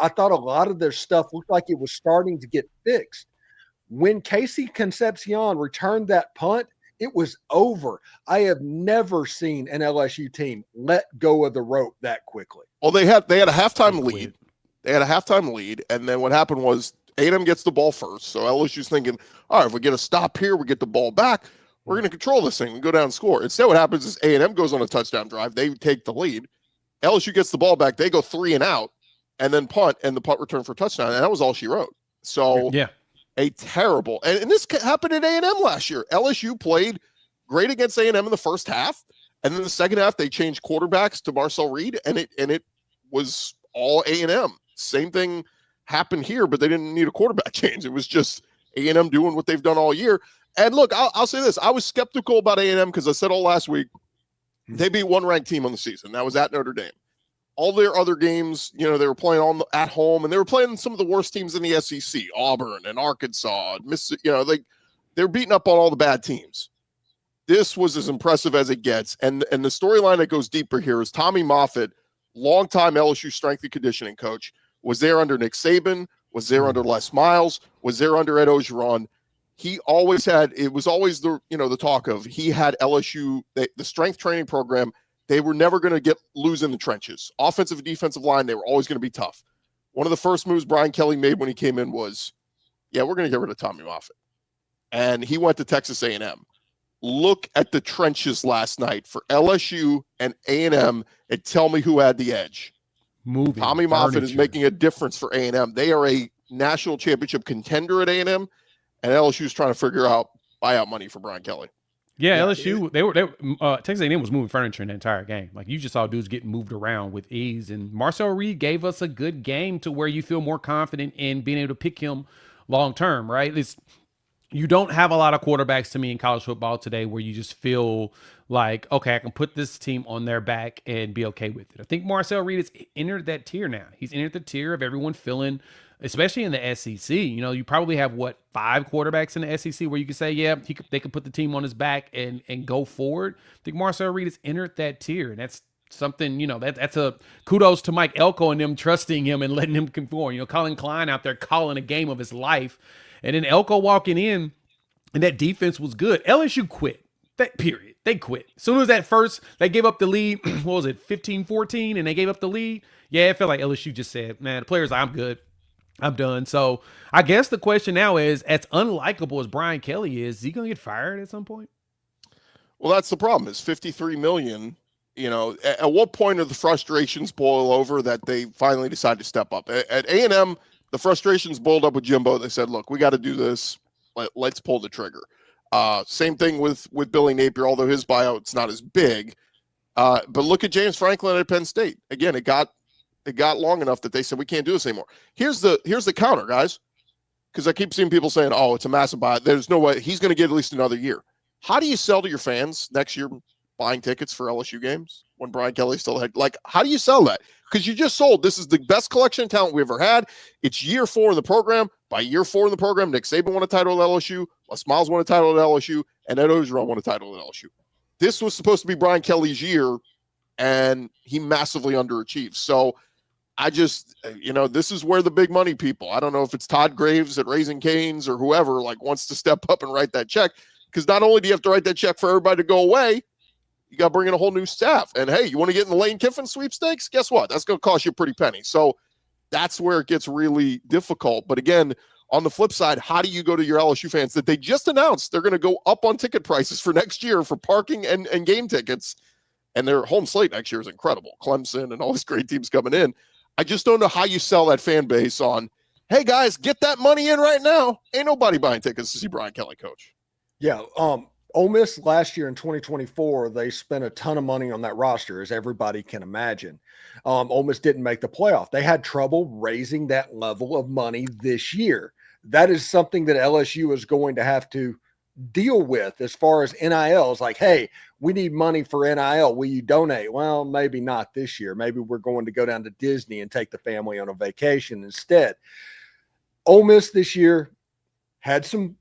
I thought a lot of their stuff looked like it was starting to get fixed. When Casey Concepcion returned that punt, it was over. I have never seen an LSU team let go of the rope that quickly. Well, they had a halftime lead. They had a halftime lead, and then what happened was A&M gets the ball first. So LSU's thinking, all right, if we get a stop here, we get the ball back, we're going to control this thing and go down and score. Instead, what happens is A&M goes on a touchdown drive. They take the lead. LSU gets the ball back. They go 3 and out and then punt, and the punt return for a touchdown. And that was all she wrote. So a terrible, and this happened at A&M last year. LSU played great against A&M in the first half. And then the second half, they changed quarterbacks to Marcel Reed, and it was all A&M. Same thing happened here, but they didn't need a quarterback change. It was just A&M doing what they've done all year. And look, I'll say this. I was skeptical about A&M because I said all last week, they beat one ranked team on the season. That was at Notre Dame. All their other games, they were playing at home, and they were playing some of the worst teams in the SEC, Auburn and Arkansas, Mississippi. They're beating up on all the bad teams. This was as impressive as it gets. And the storyline that goes deeper here is Tommy Moffitt, longtime LSU strength and conditioning coach, was there under Nick Saban, was there under Les Miles, was there under Ed Ogeron. He always had, it was always the talk of, he had LSU, the strength training program. They were never going to lose in the trenches. Offensive and defensive line, they were always going to be tough. One of the first moves Brian Kelly made when he came in was, we're going to get rid of Tommy Moffitt. And he went to Texas A&M. Look at the trenches last night for LSU and A&M and tell me who had the edge. Tommy Moffitt is making a difference for A&M. They are a national championship contender at A&M, and LSU is trying to figure out buyout money for Brian Kelly. Yeah, LSU, they were Texas A&M was moving furniture in the entire game. Like, you just saw dudes getting moved around with ease. And Marcel Reed gave us a good game to where you feel more confident in being able to pick him long term, right? You don't have a lot of quarterbacks to me in college football today where you just feel like, okay, I can put this team on their back and be okay with it. I think Marcel Reed has entered that tier now. He's entered the tier of everyone feeling, especially in the SEC. You probably have, 5 quarterbacks in the SEC where you can say, they could put the team on his back and go forward. I think Marcel Reed has entered that tier, and that's something, that's a kudos to Mike Elko and them trusting him and letting him conform. Colin Klein out there calling a game of his life. And then Elko walking in, and that defense was good. LSU quit. That period. They quit. As soon as they gave up the lead, 15-14, and they gave up the lead? Yeah, it felt like LSU just said, man, the players, I'm good. I'm done. So I guess the question now is, as unlikable as Brian Kelly is he going to get fired at some point? Well, that's the problem. Is $53 million. At what point do the frustrations boil over that they finally decide to step up? At A&M, the frustrations boiled up with Jimbo. They said, look, we got to do this. Let's pull the trigger. Same thing with Billy Napier, although his buyout's not as big. But look at James Franklin at Penn State. Again, it got long enough that they said, we can't do this anymore. Here's the counter, guys, because I keep seeing people saying, oh, it's a massive buyout. There's no way. He's going to get at least another year. How do you sell to your fans next year buying tickets for LSU games when Brian Kelly still had? How do you sell that? Because you just sold. This is the best collection of talent we've ever had. It's year 4 in the program. By year 4 in the program, Nick Saban won a title at LSU. Les Miles won a title at LSU. And Ed Ogeron won a title at LSU. This was supposed to be Brian Kelly's year, and he massively underachieved. So I just, this is where the big money people, I don't know if it's Todd Graves at Raising Cane's or whoever, wants to step up and write that check. Because not only do you have to write that check for everybody to go away, you got to bring in a whole new staff. And hey, you want to get in the Lane Kiffin sweepstakes? Guess what? That's going to cost you a pretty penny. So that's where it gets really difficult. But again, on the flip side, how do you go to your LSU fans that they just announced they're going to go up on ticket prices for next year for parking and game tickets? And their home slate next year is incredible. Clemson and all these great teams coming in. I just don't know how you sell that fan base on, hey, guys, get that money in right now. Ain't nobody buying tickets to see Brian Kelly coach. Yeah, Ole Miss last year in 2024, they spent a ton of money on that roster, as everybody can imagine. Ole Miss didn't make the playoff. They had trouble raising that level of money this year. That is something that LSU is going to have to deal with as far as NILs. Like, hey, we need money for NIL. Will you donate? Well, maybe not this year. Maybe we're going to go down to Disney and take the family on a vacation instead. Ole Miss this year had some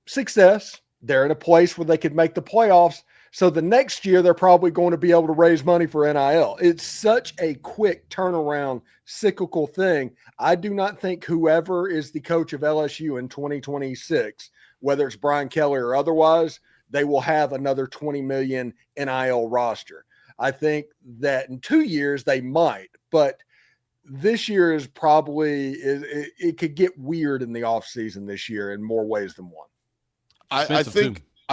success. They're in a place where they could make the playoffs. So the next year, they're probably going to be able to raise money for NIL. It's such a quick turnaround, cyclical thing. I do not think whoever is the coach of LSU in 2026, whether it's Brian Kelly or otherwise, they will have another 20 million NIL roster. I think that in 2 years, they might. But this year is probably it could get weird in the offseason this year in more ways than one. I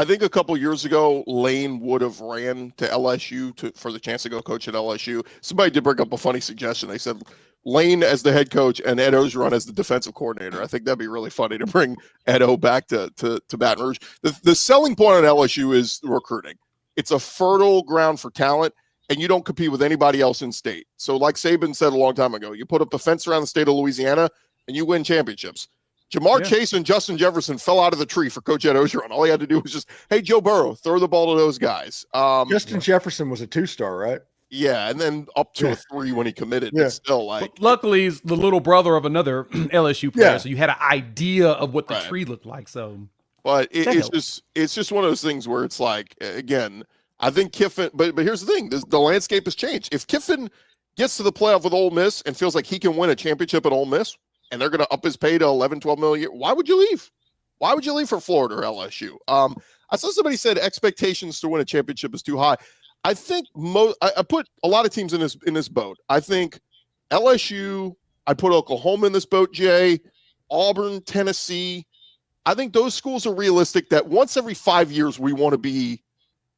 think a couple years ago, Lane would have ran to LSU for the chance to go coach at LSU. Somebody did bring up a funny suggestion. They said Lane as the head coach and Ed Ogeron as the defensive coordinator. I think that'd be really funny to bring Ed O back to Baton Rouge. The selling point on LSU is recruiting. It's a fertile ground for talent, and you don't compete with anybody else in state. So like Saban said a long time ago, you put up a fence around the state of Louisiana, and you win championships. Jamar Chase and Justin Jefferson fell out of the tree for Coach Ed Ogeron. All he had to do was just, hey, Joe Burrow, throw the ball to those guys. Justin Jefferson was a 2-star, right? Yeah, and then up to a 3 when he committed. Yeah. But still, like, but luckily, he's the little brother of another LSU player, so you had an idea of what the tree looked like. So, but it's just one of those things where it's like, again, I think Kiffin. But here's the thing: the landscape has changed. If Kiffin gets to the playoff with Ole Miss and feels like he can win a championship at Ole Miss, and they're going to up his pay to $11-12 million a year, why would you leave? Why would you leave for Florida or LSU? I saw somebody said expectations to win a championship is too high. I think I put a lot of teams in this boat. I think LSU, I put Oklahoma in this boat, Jay, Auburn, Tennessee. I think those schools are realistic that once every 5 years we want to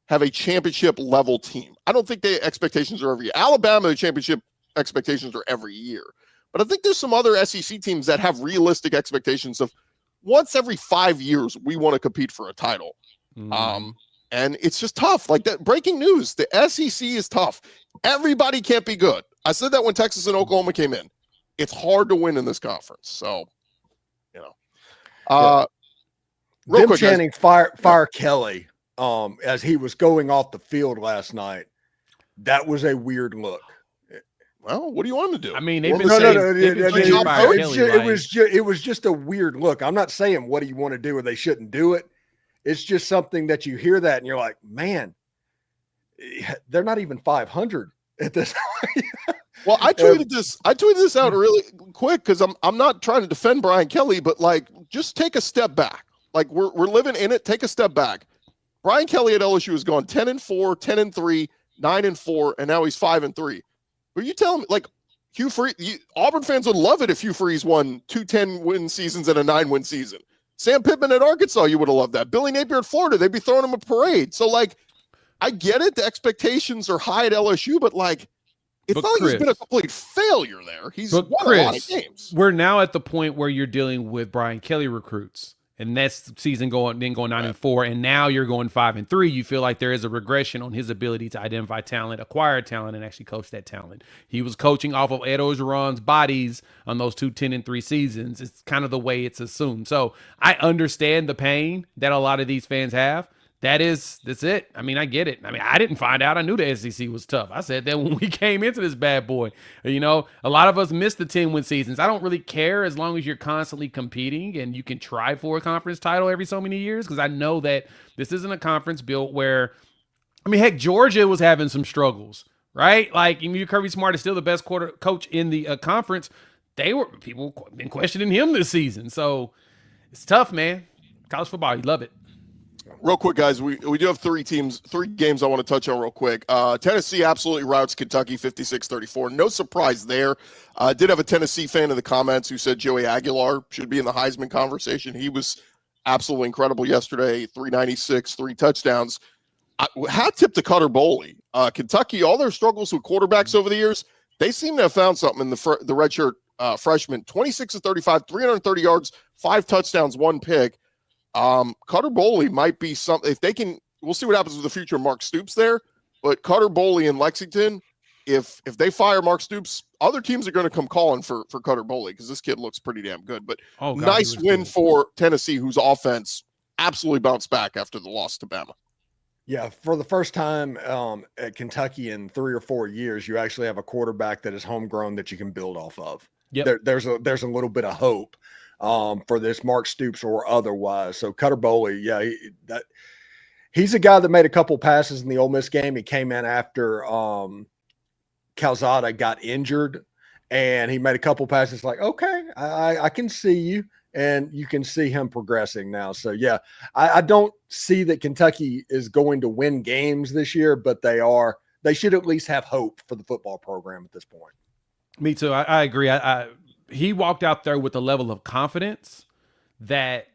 have a championship level team. I don't think the expectations are every year. Alabama, the championship expectations are every year. But I think there's some other SEC teams that have realistic expectations of once every 5 years we want to compete for a title. And it's just tough. Like that breaking news, the SEC is tough. Everybody can't be good. I said that when Texas and Oklahoma came in. It's hard to win in this conference. So, real quick, Channing fire Kelly as he was going off the field last night. That was a weird look. Well, what do you want him to do? I mean, they've been saying it was just a weird look. I'm not saying what do you want to do or they shouldn't do it. It's just something that you hear that and you're like, man, they're not even 500 at this point. Well, I tweeted this out really quick because I'm not trying to defend Brian Kelly, but like just take a step back. Like we're living in it. Take a step back. Brian Kelly at LSU has gone 10-4, 10-3, 9-4, and now he's 5-3. But you tell me, like Hugh Freeze, Auburn fans would love it if Hugh Freeze won 2 10-win seasons and a 9-win season. Sam Pittman at Arkansas, you would have loved that. Billy Napier at Florida, they'd be throwing him a parade. So, like, I get it. The expectations are high at LSU, but, like, it's not like he's been a complete failure there. He's won a lot of games. We're now at the point where you're dealing with Brian Kelly recruits. And that's season going 9-4, and now you're going 5-3. You feel like there is a regression on his ability to identify talent, acquire talent, and actually coach that talent. He was coaching off of Ed Ogeron's bodies on those 2 10-3 seasons. It's kind of the way it's assumed. So I understand the pain that a lot of these fans have. That's it. I mean, I get it. I mean, I didn't find out. I knew the SEC was tough. I said that when we came into this bad boy. A lot of us missed the 10-win seasons. I don't really care as long as you're constantly competing and you can try for a conference title every so many years, because I know that this isn't a conference built where, I mean, heck, Georgia was having some struggles, right? Like, Kirby Smart is still the best coach in the conference. People been questioning him this season. So it's tough, man. College football, you love it. Real quick, guys, we do have 3 games I want to touch on real quick. Tennessee absolutely routs Kentucky 56-34. No surprise there. Did have a Tennessee fan in the comments who said Joey Aguilar should be in the Heisman conversation. He was absolutely incredible yesterday, 396, 3 touchdowns. Hat tip to Cutter Boley. Kentucky, all their struggles with quarterbacks over the years, they seem to have found something in the redshirt freshman. 26-35, 330 yards, 5 touchdowns, 1 pick. Cutter Boley might be something if they can. We'll see what happens with the future of Mark Stoops there. But Cutter Boley in Lexington, if they fire Mark Stoops, other teams are going to come calling for Cutter Boley because this kid looks pretty damn good. But nice win for Tennessee, whose offense absolutely bounced back after the loss to Bama. Yeah, for the first time at Kentucky in 3 or 4 years, you actually have a quarterback that is homegrown that you can build off of. Yep. There's a little bit of hope for this Mark Stoops or otherwise. So Cutter Boley, he's a guy that made a couple passes in the Ole Miss game. He came in after Calzada got injured, and he made a couple passes like, okay, I can see you, and you can see him progressing now. So, yeah, I don't see that Kentucky is going to win games this year, but they should at least have hope for the football program at this point. Me too. I agree. He walked out there with a level of confidence that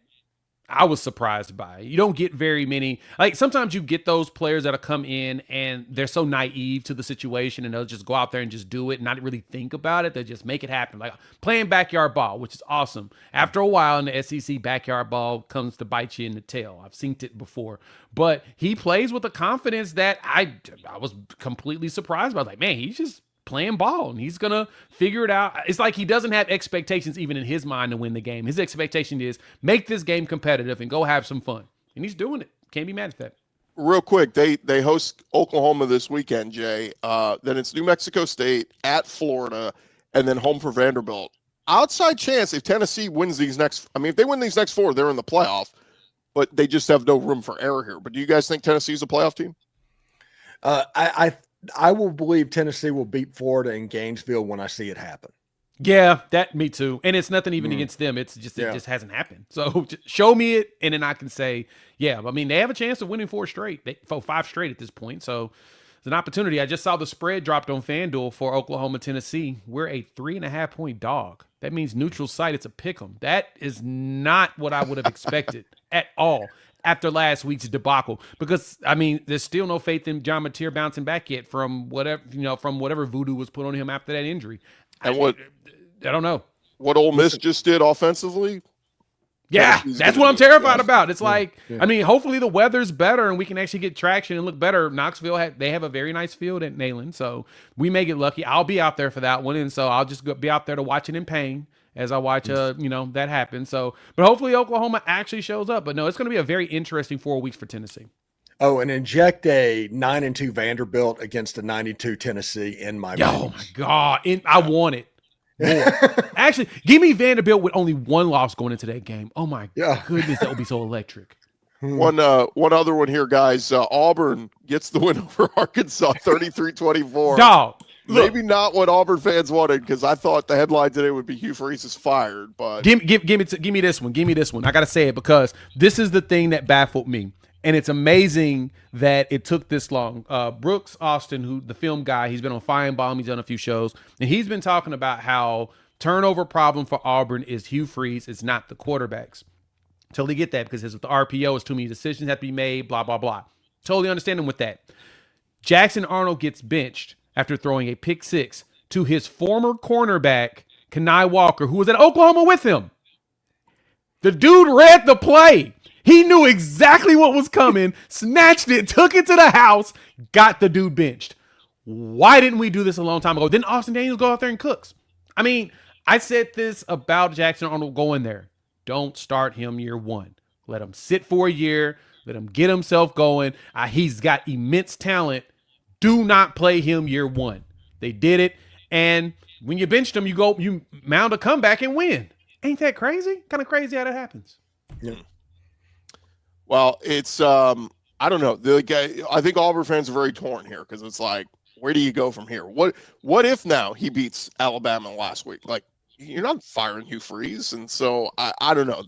I was surprised by. You don't get very many. Like sometimes you get those players that'll come in and they're so naive to the situation and they'll just go out there and just do it and not really think about it. They just make it happen. Like playing backyard ball, which is awesome. After a while in the SEC, backyard ball comes to bite you in the tail. I've seen it before. But he plays with a confidence that I was completely surprised by. Like, man, he's just playing ball and he's gonna figure it out. It's like he doesn't have expectations even in his mind to win the game. His expectation is make this game competitive and go have some fun, and he's doing it. Can't be mad at that. Real quick, they host Oklahoma this weekend, Jay. Then it's New Mexico State at Florida, and then home for Vanderbilt. Outside chance if Tennessee wins these next. I mean, if they win these next 4, they're in the playoff, but they just have no room for error here. But do you guys think Tennessee's a playoff team? I will believe Tennessee will beat Florida in Gainesville when I see it happen. Yeah, me too. And it's nothing even against them. It's just it just hasn't happened. So just show me it, and then I can say, yeah. I mean, they have a chance of winning 5 straight at this point. So it's an opportunity. I just saw the spread dropped on FanDuel for Oklahoma, Tennessee. We're a 3.5-point dog. That means neutral site. It's a pick 'em. That is not what I would have expected at all after last week's debacle, because I mean, there's still no faith in John Mateer bouncing back yet from whatever voodoo was put on him after that injury. And I don't know what Ole Miss just did offensively. Yeah, that's what I'm terrified about. It's like, I mean, hopefully the weather's better and we can actually get traction and look better. Knoxville, they have a very nice field at Neyland, so we may get lucky. I'll be out there for that one, and so I'll just be out there to watch it in pain as I watch, that happen. So, but hopefully Oklahoma actually shows up. But no, it's going to be a very interesting 4 weeks for Tennessee. Oh, and inject a 9-2 Vanderbilt against a 92 Tennessee in my veins. Oh my God, I want it. Actually, give me Vanderbilt with only 1 loss going into that game. Oh my goodness, that would be so electric. One other one here, guys. Auburn gets the win over Arkansas, 33-24. Dog. Maybe not what Auburn fans wanted, because I thought the headline today would be Hugh Freeze is fired. But give me this one. Give me this one. I got to say it because this is the thing that baffled me. And it's amazing that it took this long. Brooks Austin, who the film guy, he's been on Feinbaum. He's done a few shows. And he's been talking about how turnover problem for Auburn is Hugh Freeze. It's not the quarterbacks. Totally get that, because with the RPO, it's too many decisions have to be made, blah, blah, blah. Totally understand him with that. Jackson Arnold gets benched after throwing a pick 6 to his former cornerback, Kenai Walker, who was at Oklahoma with him. The dude read the play. He knew exactly what was coming, snatched it, took it to the house, got the dude benched. Why didn't we do this a long time ago? Didn't Austin Daniels go out there and cooks? I mean, I said this about Jackson Arnold going there. Don't start him year 1. Let him sit for a year. Let him get himself going. He's got immense talent. Do not play him year 1. They did it. And when you benched him, you mount a comeback and win. Ain't that crazy? Kind of crazy how that happens. Yeah. Well, it's I don't know. I think Auburn fans are very torn here, because it's like, where do you go from here? What if now he beats Alabama last week? Like, you're not firing Hugh Freeze, and so I don't know.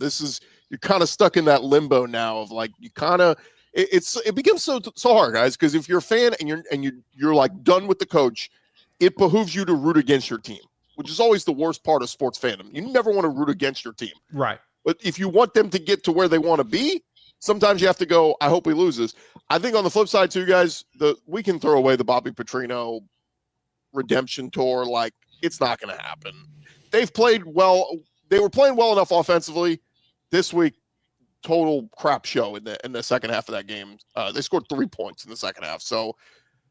You're kind of stuck in that limbo now of like, you kind of it becomes so hard, guys, because if you're a fan and you're like done with the coach, it behooves you to root against your team, which is always the worst part of sports fandom. You never want to root against your team, right? But if you want them to get to where they want to be, sometimes you have to go, I hope he loses. I think on the flip side too, guys, we can throw away the Bobby Petrino redemption tour. Like, it's not going to happen. They've played well. They were playing well enough offensively. This week, total crap show in the second half of that game. They scored 3 points in the second half. So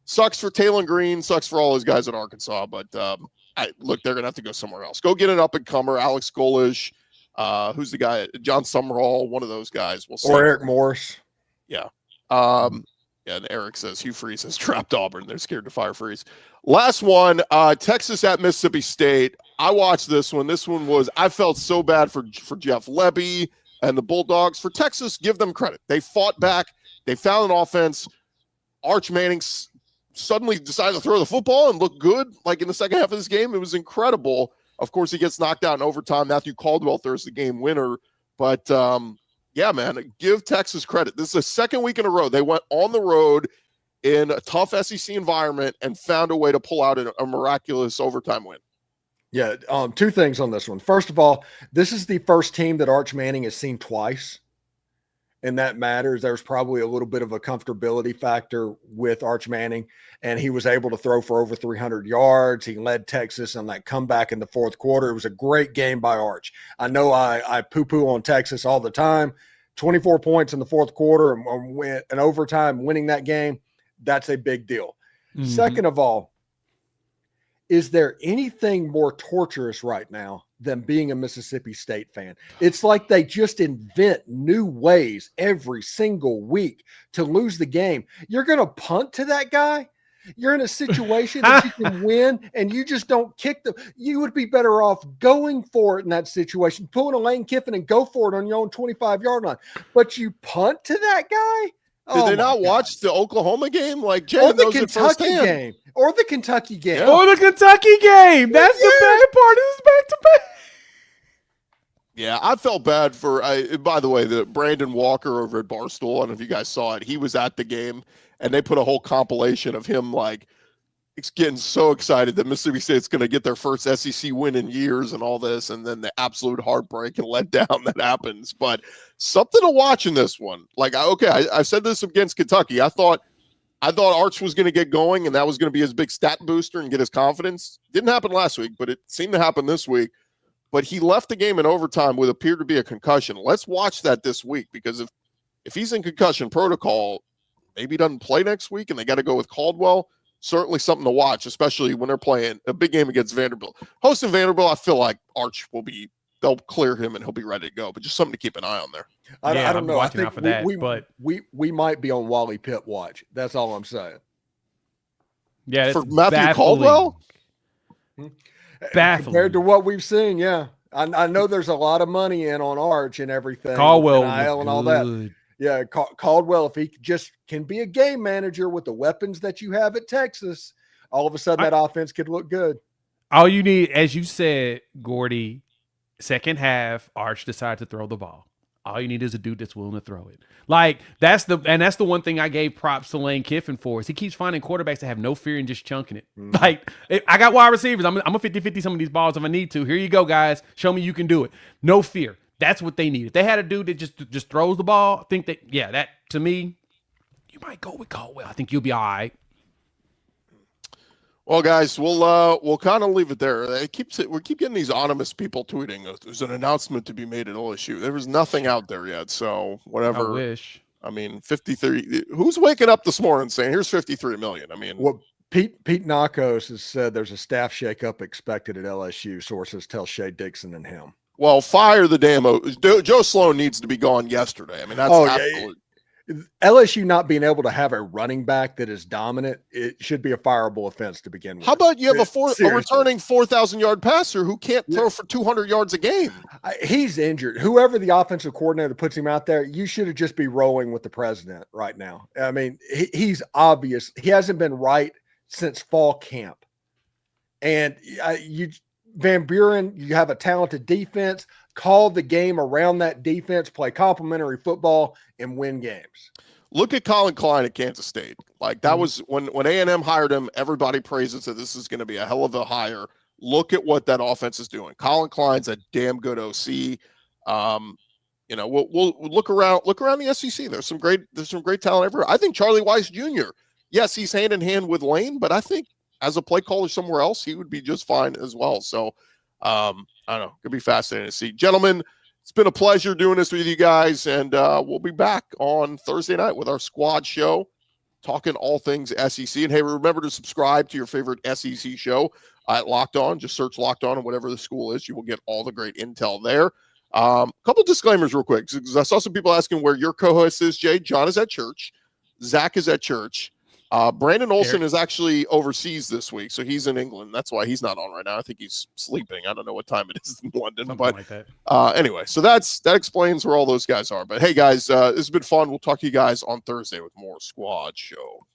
sucks for Taylor Green, sucks for all those guys at Arkansas. But look, they're going to have to go somewhere else. Go get an up-and-comer, Alex Golish. Who's the guy? John Summerall, one of those guys. We'll see. Or Eric Morris. Yeah. And Eric says Hugh Freeze has trapped Auburn. They're scared to fire Freeze. Last one, Texas at Mississippi State. I watched this one. This one I felt so bad for Jeff Lebby and the Bulldogs. For Texas, give them credit. They fought back. They found an offense. Arch Manning suddenly decided to throw the football and look good. Like in the second half of this game, it was incredible. Of course, he gets knocked out in overtime. Matthew Caldwell throws the game winner. But, yeah, man, give Texas credit. This is the second week in a row. They went on the road in a tough SEC environment and found a way to pull out a miraculous overtime win. Yeah, two things on this one. First of all, this is the first team that Arch Manning has seen twice, and that matters. There's probably a little bit of a comfortability factor with Arch Manning, and he was able to throw for over 300 yards. He led Texas on that comeback in the fourth quarter. It was a great game by Arch. I know I poo-poo on Texas all the time. 24 points in the fourth quarter and overtime, winning that game, that's a big deal. Mm-hmm. Second of all, is there anything more torturous right now than being a Mississippi State fan? It's like they just invent new ways every single week to lose the game. You're going to punt to that guy? You're in a situation that you can win and you just don't kick them. You would be better off going for it in that situation, pulling a Lane Kiffin and go for it on your own 25-yard line. But you punt to that guy? Did they not watch the Oklahoma game? Like Jay or the knows Kentucky it game, or the Kentucky game, or the Kentucky game. That's the bad part. This is back to back. Yeah, I felt bad for. By the way, the Brandon Walker over at Barstool. I don't know if you guys saw it. He was at the game, and they put a whole compilation of him like getting so excited that Mississippi State's going to get their first SEC win in years and all this, and then the absolute heartbreak and letdown that happens. But something to watch in this one. Like, I said this against Kentucky. I thought Arch was going to get going, and that was going to be his big stat booster and get his confidence. Didn't happen last week, but it seemed to happen this week. But he left the game in overtime with appeared to be a concussion. Let's watch that this week, because if he's in concussion protocol, maybe he doesn't play next week, and they got to go with Caldwell. Certainly something to watch, especially when they're playing a big game against Vanderbilt. Hosting Vanderbilt, I feel like Arch they'll clear him and he'll be ready to go, but just something to keep an eye on there. I don't know. I think we might be on Wally Pitt watch. That's all I'm saying. Yeah, for Matthew Caldwell? Baffling. Compared to what we've seen, yeah. I know there's a lot of money in on Arch and everything. Caldwell and all that. Yeah, Caldwell, if he just can be a game manager with the weapons that you have at Texas, all of a sudden that offense could look good. All you need, as you said, Gordy, second half, Arch decided to throw the ball. All you need is a dude that's willing to throw it. Like, that's the one thing I gave props to Lane Kiffin for, is he keeps finding quarterbacks that have no fear and just chunking it. Mm-hmm. Like, I got wide receivers. I'm a 50-50 some of these balls if I need to. Here you go, guys. Show me you can do it. No fear. That's what they need. If they had a dude that just throws the ball, I think that to me, you might go with Caldwell. I think you'll be all right. Well, guys, we'll kind of leave it there. We keep getting these anonymous people tweeting. There's an announcement to be made at LSU. There was nothing out there yet, so whatever. I wish. I mean, 53. Who's waking up this morning saying, "Here's 53 million"? I mean, well, Pete Nakos has said there's a staff shakeup expected at LSU. Sources tell Shea Dixon and him. Well, fire the damn Joe Sloan needs to be gone yesterday. I mean, that's absolute. LSU not being able to have a running back that is dominant, it should be a fireable offense to begin with. How about you have a returning 4,000-yard passer who can't throw for 200 yards a game? He's injured. Whoever the offensive coordinator puts him out there, you should just be rolling with the president right now. I mean, he's obvious. He hasn't been right since fall camp. And Van Buren, you have a talented defense. Call the game around that defense, play complementary football, and win games. Look at Colin Klein at Kansas State. Like, that was when A&M hired him, everybody praised it, said this is going to be a hell of a hire. Look at what that offense is doing. Colin Klein's a damn good OC. We'll look around the SEC. There's some great talent everywhere. I think Charlie Weiss Jr., yes, he's hand in hand with Lane, but I think as a play caller somewhere else, he would be just fine as well. So, I don't know. Could be fascinating to see. Gentlemen, it's been a pleasure doing this with you guys, and we'll be back on Thursday night with our squad show, talking all things SEC. And, hey, remember to subscribe to your favorite SEC show at Locked On. Just search Locked On and whatever the school is. You will get all the great intel there. Couple disclaimers real quick, because I saw some people asking where your co-host is, Jay. John is at church. Zach is at church. Brandon Olson is actually overseas this week, so he's in England. That's why he's not on right now. I think he's sleeping. I don't know what time it is in London. Something but like that. Anyway, so that explains where all those guys are. But hey, guys, this has been fun. We'll talk to you guys on Thursday with more Squad Show.